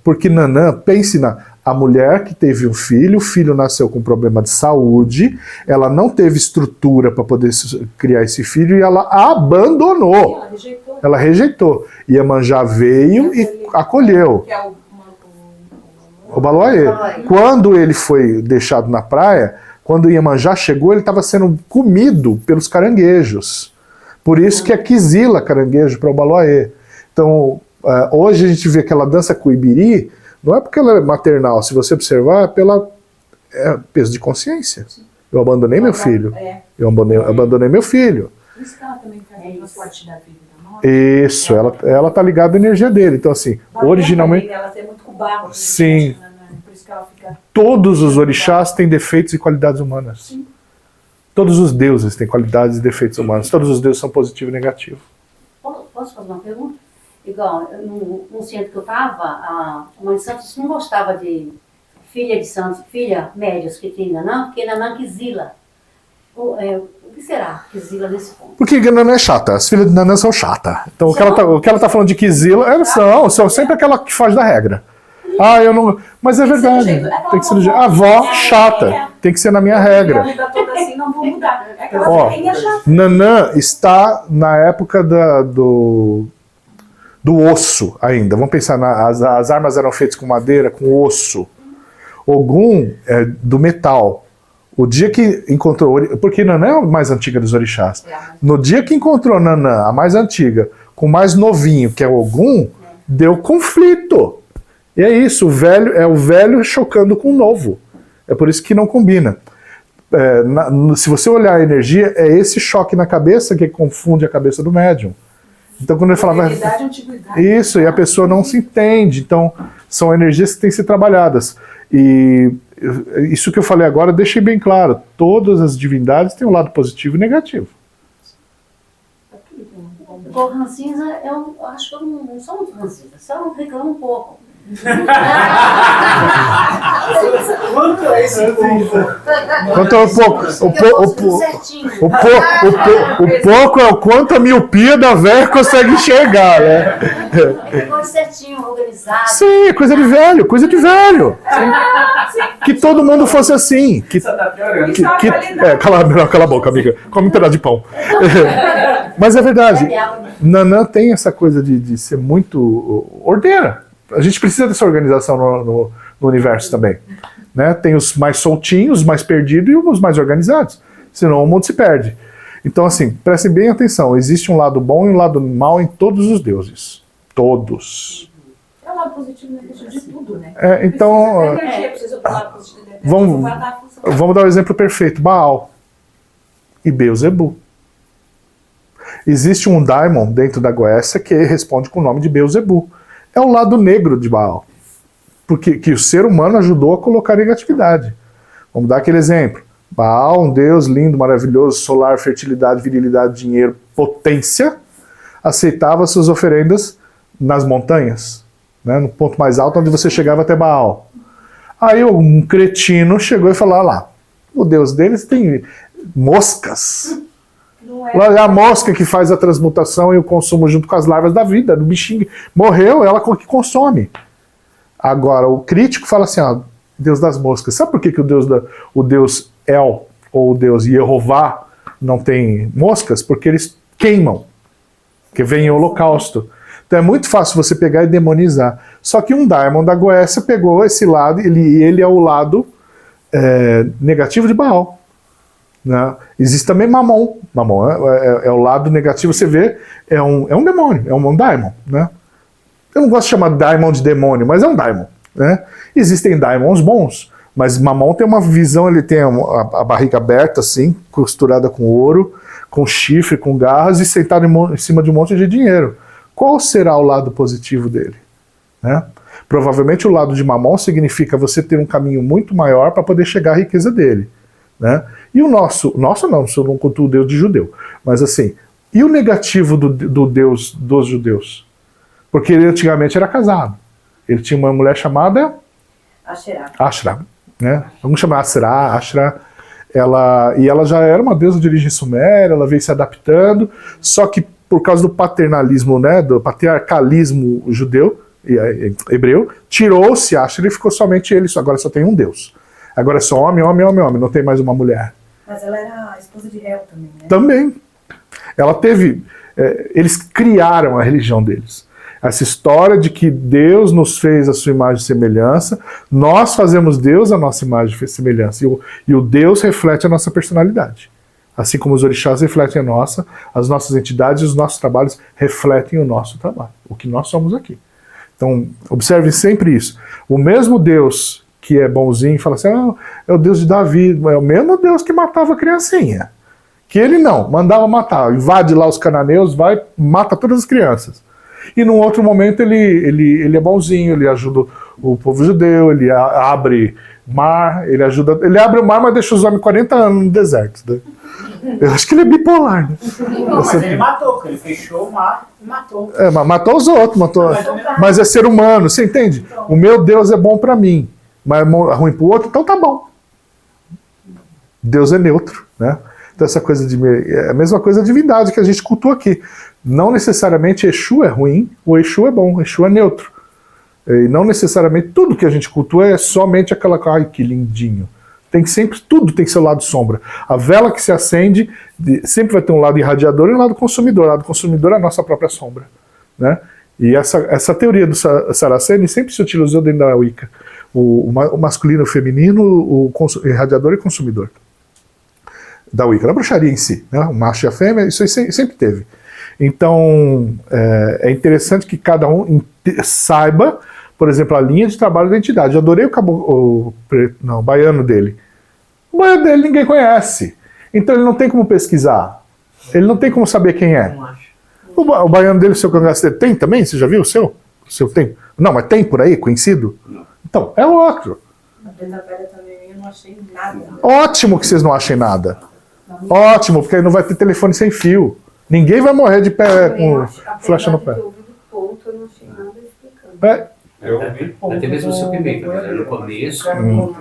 S1: Porque Nanã, pense a mulher que teve um filho, o filho nasceu com problema de saúde, ela não teve estrutura para poder criar esse filho e ela abandonou. Ela rejeitou. Iemanjá veio e acolheu.
S3: Que é
S1: O Baloaê. Quando ele foi deixado na praia, quando Iemanjá chegou, ele estava sendo comido pelos caranguejos. Por isso que é Kizila caranguejo para o Baloaê. Então, hoje a gente vê que ela dança com o Ibiri, não é porque ela é maternal, se você observar, é pela peso de consciência. Eu abandonei meu filho. Eu abandonei meu filho.
S3: Por isso que ela também está no sorte da vida.
S1: Isso, ela tá ligada à energia dele. Então, assim, originalmente.
S3: Ela tem muito com barro.
S1: Sim.
S3: Por isso que ela fica...
S1: Todos os orixás têm defeitos e qualidades humanas.
S3: Sim.
S1: Todos os deuses têm qualidades e defeitos humanos. Todos os deuses são positivo e negativo.
S7: Posso fazer uma pergunta? Igual, no centro que eu estava, a mãe de Santos não gostava de filha de Santos, filha médios que tem Nanã, porque Nanã Kizila. O que será Kizila nesse ponto?
S1: Porque Nanã é chata, as filhas de Nanã são chatas. Então o que ela tá falando de Kizila, elas são sempre aquela que foge da regra. Eu não. Mas é verdade. Tem que ser do jeito. Avó chata. Tem que ser na minha regra.
S3: A vida toda assim, não vou mudar. É aquela chata.
S1: Nanã está na época do osso ainda. Vamos pensar, as armas eram feitas com madeira, com osso. Ogum é do metal. O dia que encontrou... Porque Nanã é a mais antiga dos orixás. No dia que encontrou Nanã, a mais antiga, com o mais novinho, que é Ogum, deu conflito. E é isso, o velho chocando com o novo. É por isso que não combina. Se você olhar a energia, é esse choque na cabeça que confunde a cabeça do médium. Então quando ele falava... Isso, e a pessoa não se entende. Então são energias que têm que ser trabalhadas. E isso que eu falei agora, deixei bem claro. Todas as divindades têm um lado positivo e negativo.
S7: O povo rancinza, eu acho que eu não sou muito rancinza, só reclamo um pouco.
S2: Quanto é isso?
S1: Quanto é o pouco é o quanto a miopia da velha consegue enxergar, né?
S7: Negócio certinho, organizado.
S1: Sim, coisa de velho, coisa de velho. Que todo mundo fosse assim. Cala a boca, amiga. Come um pedaço de pão. Mas é verdade. Nanã tem essa coisa de ser muito ordeira. A gente precisa dessa organização no universo também. Né? Tem os mais soltinhos, os mais perdidos e os mais organizados. Senão o mundo se perde. Então, assim, prestem bem atenção. Existe um lado bom e um lado mau em todos os deuses. Todos.
S3: É o lado positivo e negativo de tudo, né?
S1: Então,
S3: Precisa do lado positivo e negativo.
S1: vamos dar o exemplo perfeito. Baal e Beelzebub. Existe um daimon dentro da Goécia que responde com o nome de Beelzebub. É o lado negro de Baal. Porque que o ser humano ajudou a colocar em atividade. Vamos dar aquele exemplo. Baal, um deus lindo, maravilhoso, solar, fertilidade, virilidade, dinheiro, potência. aceitava suas oferendas nas montanhas, né, no ponto mais alto onde você chegava até Baal. Aí um cretino chegou e falou, olha lá, o Deus deles tem moscas.
S4: Não
S1: É a mosca que faz a transmutação e o consumo junto com as larvas da vida, do bichinho. Morreu, ela que consome. Agora, o crítico fala assim, ó, Deus das moscas. Sabe por que o Deus El, ou o Deus Yehová, não tem moscas? Porque eles queimam, porque vem em holocausto. Então é muito fácil você pegar e demonizar. Só que um daimon da Goécia pegou esse lado, ele é o lado negativo de Baal. Né? Existe também Mamon. Mamon é o lado negativo, você vê, é um demônio, é um daimon. Né? Eu não gosto de chamar daimon de demônio, mas é um daimon. Né? Existem daimons bons, mas Mamon tem uma visão, ele tem a barriga aberta, assim, costurada com ouro, com chifre, com garras e sentado em cima de um monte de dinheiro. Qual será o lado positivo dele? Né? Provavelmente o lado de Mamon significa você ter um caminho muito maior para poder chegar à riqueza dele. Né? E o nosso não, eu não cultuo o Deus de judeu, mas assim, e o negativo do Deus dos judeus? Porque ele antigamente era casado. Ele tinha uma mulher chamada Ashra. Né? Vamos chamar Ashra. Ela já era uma deusa de origem suméria, ela veio se adaptando, só que por causa do paternalismo, né, do patriarcalismo judeu, hebreu, tirou-se Ashra e ficou somente ele, agora só tem um Deus. Agora é só homem, não tem mais uma mulher.
S4: Mas ela era a esposa de Hel também, né?
S1: Também. Ela teve... eles criaram a religião deles. Essa história de que Deus nos fez a sua imagem e semelhança, nós fazemos Deus a nossa imagem e semelhança, e o Deus reflete a nossa personalidade. Assim como os orixás refletem as nossas entidades e os nossos trabalhos refletem o nosso trabalho, o que nós somos aqui. Então, observem sempre isso. O mesmo Deus que é bonzinho, fala assim, é o Deus de Davi, é o mesmo Deus que matava a criancinha. Que ele não, mandava matar, invade lá os cananeus, vai, mata todas as crianças. E num outro momento ele é bonzinho, ele ajuda o povo judeu, ele abre mar, ele abre o mar, mas deixa os homens 40 anos no deserto. Né? Eu acho que ele é bipolar. Né?
S2: Não, mas ele matou, porque ele fechou o mar e matou.
S1: Matou os outros, mas é ser humano, você entende? O meu Deus é bom para mim, mas é ruim para o outro, então tá bom. Deus é neutro, né? Então essa coisa é a mesma coisa da divindade que a gente cultua aqui. Não necessariamente Exu é ruim, o Exu é bom, o Exu é neutro. E não necessariamente tudo que a gente cultua é somente aquela coisa, ai que lindinho. Tudo tem seu lado sombra. A vela que se acende sempre vai ter um lado irradiador e um lado consumidor. O lado consumidor é a nossa própria sombra. Né? E essa teoria do Saraceni sempre se utilizou dentro da Wicca. O masculino e o feminino, o irradiador e consumidor. Da Wicca, da bruxaria em si. Né? O macho e a fêmea, isso aí sempre teve. Então, é interessante que cada um saiba, por exemplo, a linha de trabalho da entidade. Eu adorei o baiano dele. O baiano dele ninguém conhece. Então ele não tem como pesquisar. Ele não tem como saber quem é. O baiano dele, o seu cangaceiro, tem também? Você já viu o seu? O seu tem? Não, mas tem por aí, conhecido?
S6: Não.
S1: Então, é outro.
S4: A Preta Velha também, eu não achei nada.
S1: Ótimo que vocês não achem nada. Ótimo, porque aí não vai ter telefone sem fio. Ninguém vai morrer de pé com flecha no pé.
S5: Eu ouvi do ponto, eu não achei nada explicando.
S6: Até mesmo o seu pimenta, né? No começo, não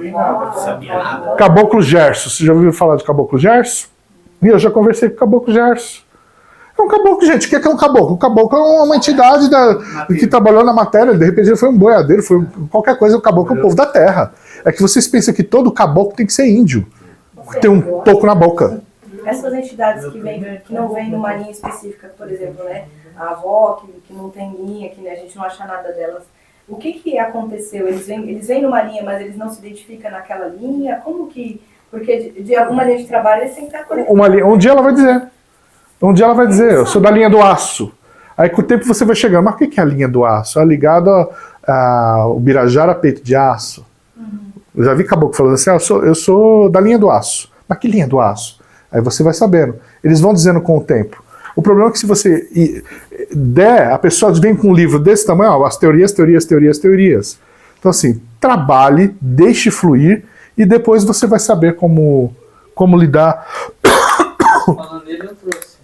S6: sabia nada.
S1: Caboclo Gerso. Você já ouviu falar de Caboclo Gerso? Eu já conversei com o Caboclo Gerso. É um caboclo, gente. O que é um caboclo? O caboclo é uma entidade que trabalhou na matéria. De repente ele foi um boiadeiro, foi qualquer coisa. O caboclo é o povo da terra. É que vocês pensam que todo caboclo tem que ser índio. Tem um toco na boca.
S4: Essas entidades que não vêm numa linha específica, por exemplo, né? A avó, que não tem linha, que a gente não acha nada delas. O que aconteceu? Eles vêm numa linha, mas eles não se identificam naquela linha? Como que... Porque de alguma linha de trabalho eles têm que estar conectados.
S1: Um dia ela vai dizer. Eu sou da linha do aço. Aí com o tempo você vai chegando, mas o que é a linha do aço? É ligado ao Birajara peito de aço. Eu já vi caboclo falando assim, eu sou da linha do aço. Mas que linha do aço? Aí você vai sabendo. Eles vão dizendo com o tempo. O problema é que se você der, a pessoa vem com um livro desse tamanho, as teorias. Então assim, trabalhe, deixe fluir e depois você vai saber como lidar.
S8: Falando nele, eu trouxe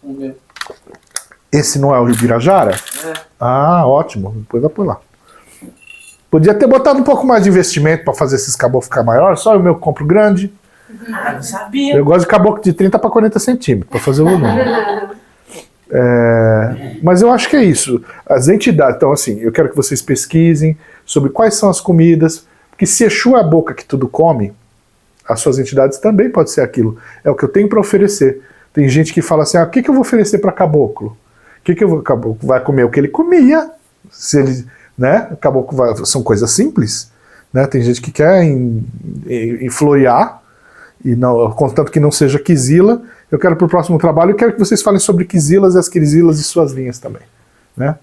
S8: um meu.
S1: Esse não é o Ibirajara?
S6: É.
S1: Ah, ótimo. Depois vai por lá. Podia ter botado um pouco mais de investimento para fazer esses caboclos ficar maiores. Só o meu compro grande.
S6: Ah, não sabia.
S1: Eu gosto de caboclo de 30 para 40 centímetros para fazer o volume. Mas eu acho que é isso. As entidades, então assim, eu quero que vocês pesquisem sobre quais são as comidas, porque se Exu é a boca que tudo come, as suas entidades também pode ser aquilo. É o que eu tenho para oferecer. Tem gente que fala assim, o que eu vou oferecer para caboclo? O caboclo vai comer o que ele comia, se ele, né? O caboclo são coisas simples, né? Tem gente que quer enflorear, e não, contanto que não seja quizila. Eu quero para o próximo trabalho, eu quero que vocês falem sobre quizilas e as quizilas e suas linhas também, né?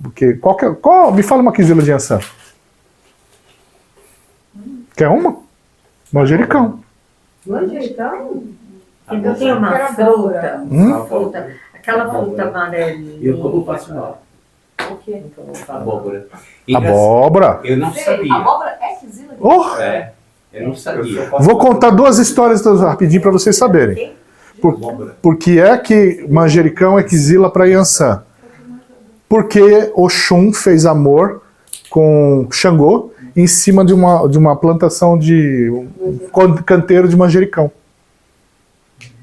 S1: Porque me fala uma quizila de Yansan. Quer uma? Manjericão.
S5: Manjericão? Eu tenho uma fruta, aquela fruta amarelinha.
S6: Eu como passo mal.
S3: O quê?
S6: Abóbora.
S1: Abóbora.
S6: Eu não sabia.
S3: Abóbora é quizila?
S1: Oh,
S6: Eu não sabia.
S1: vou contar 2 histórias rapidinho para vocês saberem. Por que é que manjericão é quizila para Yansan? Porque Oxum fez amor com Xangô em cima de uma plantação de um canteiro de manjericão.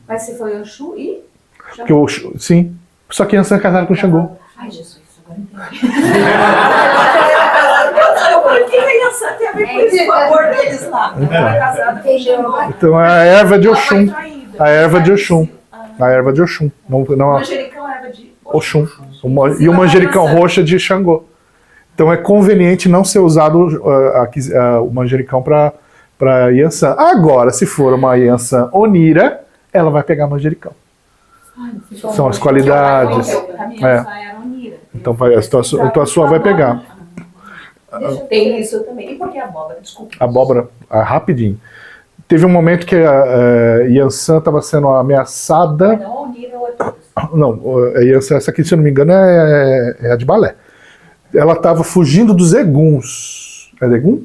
S3: Mas se foi Oxum e...
S1: Porque sim. Só que Yansan é casado com Xangô.
S3: Ai, Jesus, agora entendi. O que a Yansan tem a ver com isso? O amor deles lá. Ela é casada com Xangô.
S1: Então é a erva de
S3: Ela foi
S1: Oxum.
S3: traída.
S1: A erva de Oxum. A erva de Oxum. Não,
S3: Manjericão é erva de
S1: Oxum. E o manjericão roxo é de Xangô. Então é conveniente não ser usado o manjericão para Yansan. Agora, se for uma Yansan Onira, ela vai pegar manjericão. São as qualidades.
S3: A minha Yansan era Onira.
S1: Então a sua vai pegar.
S3: Tem isso também. E por que abóbora? Desculpa.
S1: Abóbora, rapidinho. Teve um momento que a Yansan estava sendo ameaçada.
S3: Não, Onira ou é todas?
S1: Não, a Yansan, essa aqui, se eu não me engano, é a de balé. Ela estava fugindo dos eguns. É egum?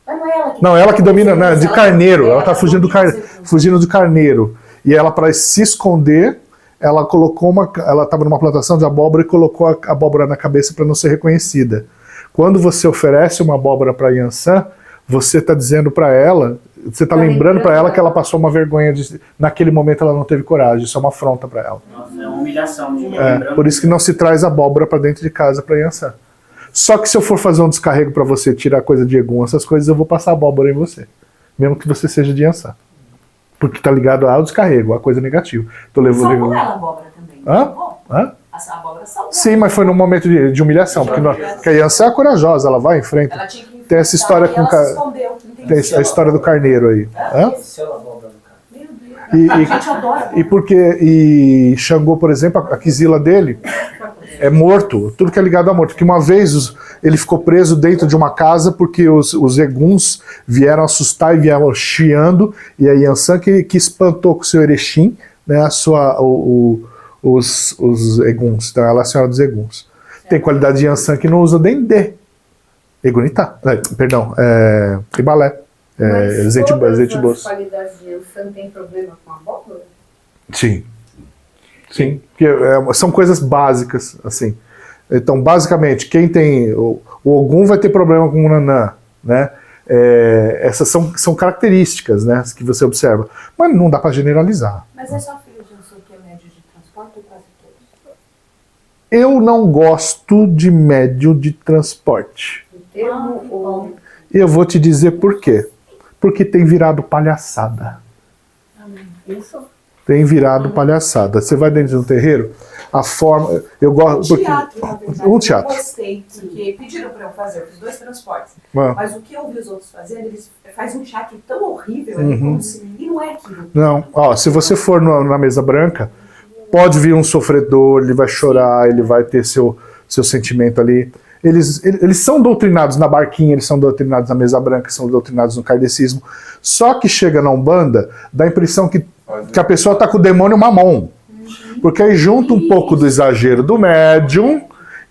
S3: Mas não é ela que...
S1: Não, ela que domina, né, de carneiro. Ela está fugindo do carneiro. E ela, para se esconder, ela estava numa plantação de abóbora e colocou a abóbora na cabeça para não ser reconhecida. Quando você oferece uma abóbora para Yansan, você está dizendo para ela, você está lembrando para ela que ela passou uma vergonha, naquele momento ela não teve coragem, isso é uma afronta para ela.
S2: Nossa, é uma humilhação. Lembrando.
S1: Por isso que não se traz abóbora para dentro de casa para Yansan. Só que se eu for fazer um descarrego para você, tirar coisa de egum, essas coisas, eu vou passar abóbora em você. Mesmo que você seja de Yansan. Porque está ligado ao descarrego, a coisa negativa.
S3: Salvou ela a abóbora também.
S1: Hã?
S3: A abóbora salvou.
S1: Sim, mas foi num momento de humilhação. Porque a Yansan é corajosa, ela vai em frente.
S3: Ela tinha que
S1: Tem essa história com
S3: ela se escondeu.
S1: Tem a história do carneiro aí. Hã?
S3: Meu Deus. A gente adora.
S1: E Xangô, por exemplo, a quizila dele é morto, tudo que é ligado a morto. Porque uma vez ele ficou preso dentro de uma casa porque os eguns vieram assustar e vieram chiando, e a Yansan que espantou com o seu Erechim, né, os eguns. Então ela é a senhora dos eguns. Tem qualidade de Yansan que não usa dendê. Egunitá. Perdão, Ibalé. Azeite doce.
S5: As qualidades de Yansan tem problema com a abóbora?
S1: Sim. Sim. Porque, são coisas básicas, assim. Então, basicamente, quem tem... O Ogum vai ter problema com o Nanã, né? Essas são características, né, que você observa. Mas não dá para generalizar.
S3: Mas é só filho de Yansan que é médio de transporte ou quase todos?
S1: Eu não gosto de médio de transporte.
S5: O termo ou...
S1: Eu vou te dizer por quê. Porque tem virado palhaçada.
S5: Isso?
S1: Tem virado palhaçada. Você vai dentro de um terreiro, a forma... Eu gosto...
S3: Teatro, na verdade,
S1: Um teatro.
S3: eu gostei, porque pediram para eu fazer, eu fiz 2 transportes.
S1: Ah.
S3: Mas o que eu vi os outros fazendo, eles fazem um teatro tão horrível, e não é aquilo.
S1: Não, se você for na mesa branca, pode vir um sofredor, ele vai chorar, ele vai ter seu sentimento ali. Eles são doutrinados na barquinha, eles são doutrinados na mesa branca, são doutrinados no kardecismo. Só que chega na Umbanda, dá a impressão que a pessoa está com o demônio mamon. Porque aí junta um pouco do exagero do médium,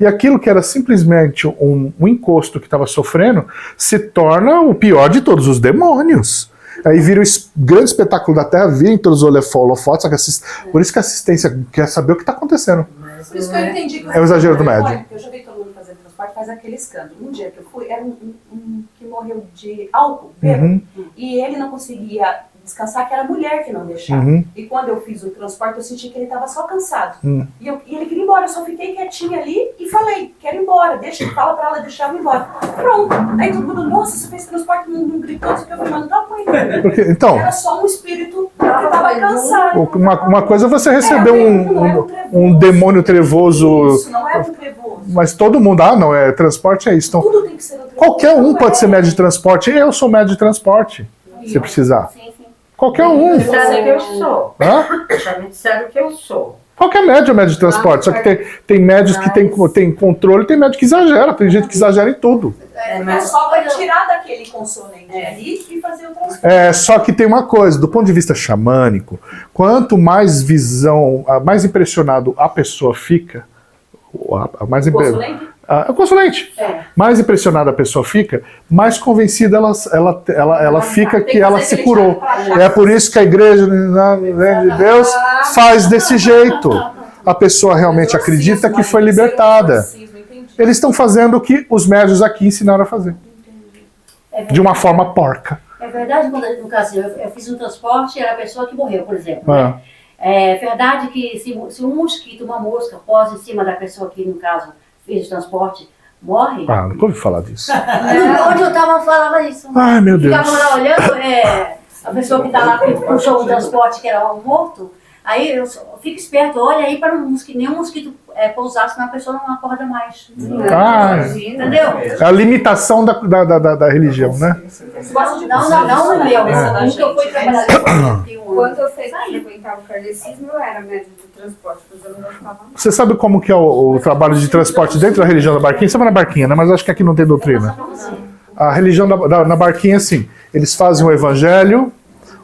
S1: e aquilo que era simplesmente um encosto que estava sofrendo, se torna o pior de todos os demônios. Aí vira o grande espetáculo da Terra, vira em todos os holofotes, por isso que a assistência quer saber o que está acontecendo.
S3: Por isso que eu entendi que
S1: É o exagero do médio.
S3: Eu já vi todo mundo fazendo transporte, faz aquele escândalo. Um dia que eu fui, era um que morreu de álcool, bêbado, e ele não conseguia descansar, que era a mulher que não deixava. E quando eu fiz o transporte, eu senti que ele estava só cansado. E ele queria ir embora, eu só fiquei quietinha ali e falei, quero ir embora, fala pra ela deixar eu ir embora. Pronto. Aí todo mundo, nossa, você fez transporte, não gritou, isso que eu falei, mas não tá com ele.
S1: Porque, então,
S3: Era só um espírito que estava cansado.
S1: uma coisa é você receber um demônio trevoso.
S3: Isso, não é um trevoso.
S1: Mas todo mundo, não, transporte é isso. Então,
S3: Tudo tem que ser um trevoso.
S1: qualquer um
S3: Não
S1: pode
S3: é.
S1: ser médio de transporte. Eu sou médio de transporte, se precisar.
S7: Sim, sim.
S1: Qualquer um.
S5: Disseram que eu sou.
S1: Hã?
S5: Já me disseram que eu sou.
S1: Qualquer médio é médio de transporte. Só que tem médios que tem controle, tem médio que exagera. Tem gente que exagera em tudo.
S3: É só para tirar daquele consonante ali e fazer o transporte.
S1: Só que tem uma coisa, do ponto de vista xamânico, quanto mais visão, mais impressionado a pessoa fica, mais
S3: Consulente?
S1: o consulente. Mais impressionada a pessoa fica, mais convencida ela fica
S3: Tem
S1: que
S3: que
S1: ela
S3: fazer
S1: se
S3: aquele
S1: curou.
S3: chá pra achar.
S1: É por isso que a igreja, na Igreja de Deus, faz desse jeito. A pessoa realmente acredita que foi libertada. Eles estão fazendo o que os médios aqui ensinaram a fazer. De uma forma porca.
S7: É verdade, quando, no caso, eu fiz um transporte e era a pessoa que morreu, por exemplo.
S1: Ah.
S7: Né? É verdade que se um mosquito, uma mosca, posa em cima da pessoa que, no caso, fez o transporte, morre.
S1: Nunca ouvi falar disso.
S7: Onde eu estava falava isso.
S1: Ai, meu Deus.
S7: Ficava lá olhando, a pessoa que está lá que puxou o transporte, que era um morto. Aí eu fico esperto, olha aí para nenhum mosquito pousar, senão a pessoa não acorda mais. Entendeu?
S1: É a limitação da religião, né?
S7: Não no meu. Nunca eu fui trabalhar
S5: Quando eu frequentava o kardecismo, eu era médico de transporte, mas eu não gostava.
S1: Você sabe como que é o trabalho de transporte dentro da religião da Barquinha? Você vai na Barquinha, né? Mas acho que aqui não tem doutrina. A religião na Barquinha é assim, eles fazem o evangelho,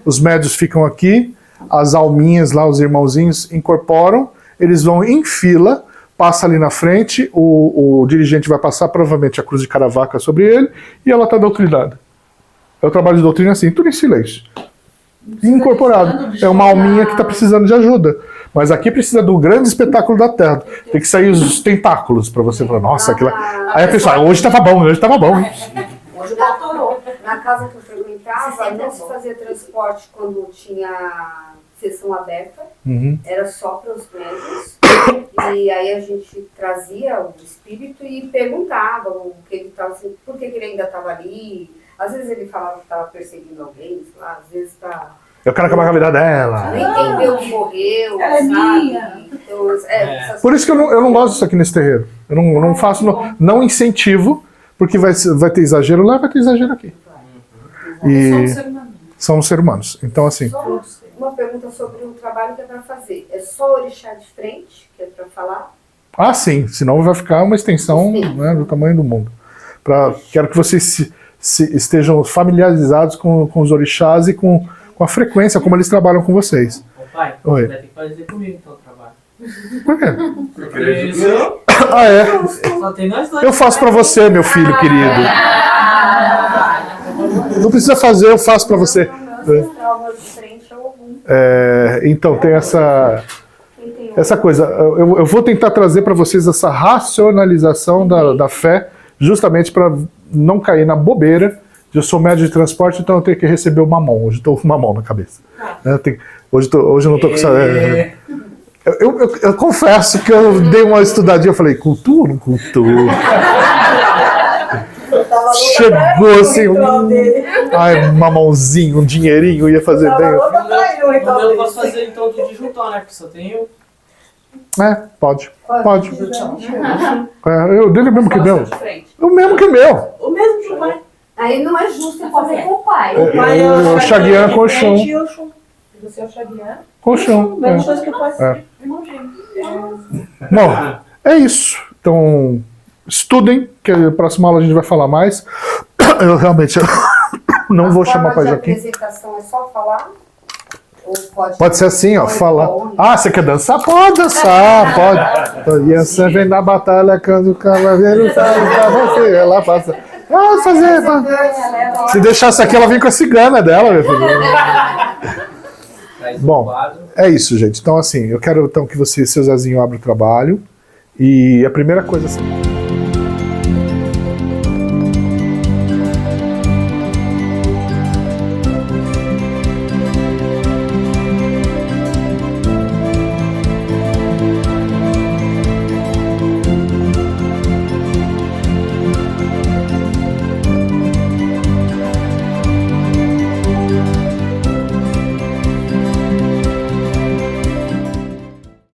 S1: os médios ficam aqui, as alminhas lá, os irmãozinhos incorporam, eles vão em fila, passa ali na frente, o dirigente vai passar provavelmente a cruz de Caravaca sobre ele e ela está doutrinada. É o trabalho de doutrina assim, tudo em silêncio. Incorporado. É uma alminha que está precisando de ajuda. Mas aqui precisa do grande espetáculo da Terra. Tem que sair os tentáculos para você falar, nossa, aquilo... Aí a pessoa, hoje estava bom.
S3: Hoje doutorou.
S5: Na casa que eu frequentava, não se fazia transporte quando tinha sessão aberta, era só para os médicos. E aí a gente trazia o espírito e perguntava o que ele estava assim, por que ele ainda estava ali. Às vezes ele falava que estava perseguindo alguém, sei lá, às vezes está...
S1: Eu quero acabar com a vida dela.
S5: Não entendeu que morreu,
S3: Ela é
S5: sabe?
S3: minha.
S5: Então, essas
S1: Por isso que eu não gosto disso aqui nesse terreiro. Eu não faço, não incentivo, porque vai ter exagero lá, vai ter exagero aqui. E são seres humanos. Então, assim,
S5: Uma pergunta sobre o trabalho que é para fazer. É só orixá de frente, que é para falar?
S1: sim, senão vai ficar uma extensão, né, do tamanho do mundo. Quero que vocês estejam familiarizados com os orixás e com a frequência como eles trabalham com vocês.
S8: Ô pai,
S1: Oi.
S8: vai ter que fazer comigo então o trabalho.
S1: Por quê?
S8: Porque eu só tem nós dois.
S1: Eu faço pra você, meu filho querido. Não precisa fazer, eu faço pra você.
S5: Traumas de frente é algum.
S1: Então tem essa coisa. Eu vou tentar trazer para vocês essa racionalização da fé, justamente para não cair na bobeira. Eu sou médio de transporte, então eu tenho que receber o mamão. Hoje eu estou com o mamão na cabeça. Hoje eu não estou com essa... Eu confesso que eu dei uma estudadinha, eu falei, cultura? Chegou assim, mamãozinho, um dinheirinho, ia fazer bem.
S8: O meu eu posso fazer então do disjuntor, né? Porque só tenho...
S1: Pode. Eu dele mesmo que meu. O mesmo que meu.
S3: O mesmo que o pai.
S5: Aí não é justo fazer com o pai.
S1: O Xaguian com o chão.
S3: Você é o Xavier.
S1: Com o chão.
S3: Mesma coisa que eu faço. Irmão gêmeo.
S1: Bom, é isso. Então, estudem, que a próxima aula a gente vai falar mais. Eu realmente não vou chamar para Joaquim.
S5: A apresentação é só falar? Ou
S1: pode ser assim, ó, falar. Você quer dançar? Pode dançar, pode. E essa vem da batalha quando o cavaleiro sabe pra você. Ela passa. Fazer. Se deixasse aqui, ela vem com a cigana dela, meu filho.
S8: Traz um
S1: Bom,
S8: quadro.
S1: é isso, gente. Então, assim, eu quero então que você, seu Zezinho, abra o trabalho. E a primeira coisa assim.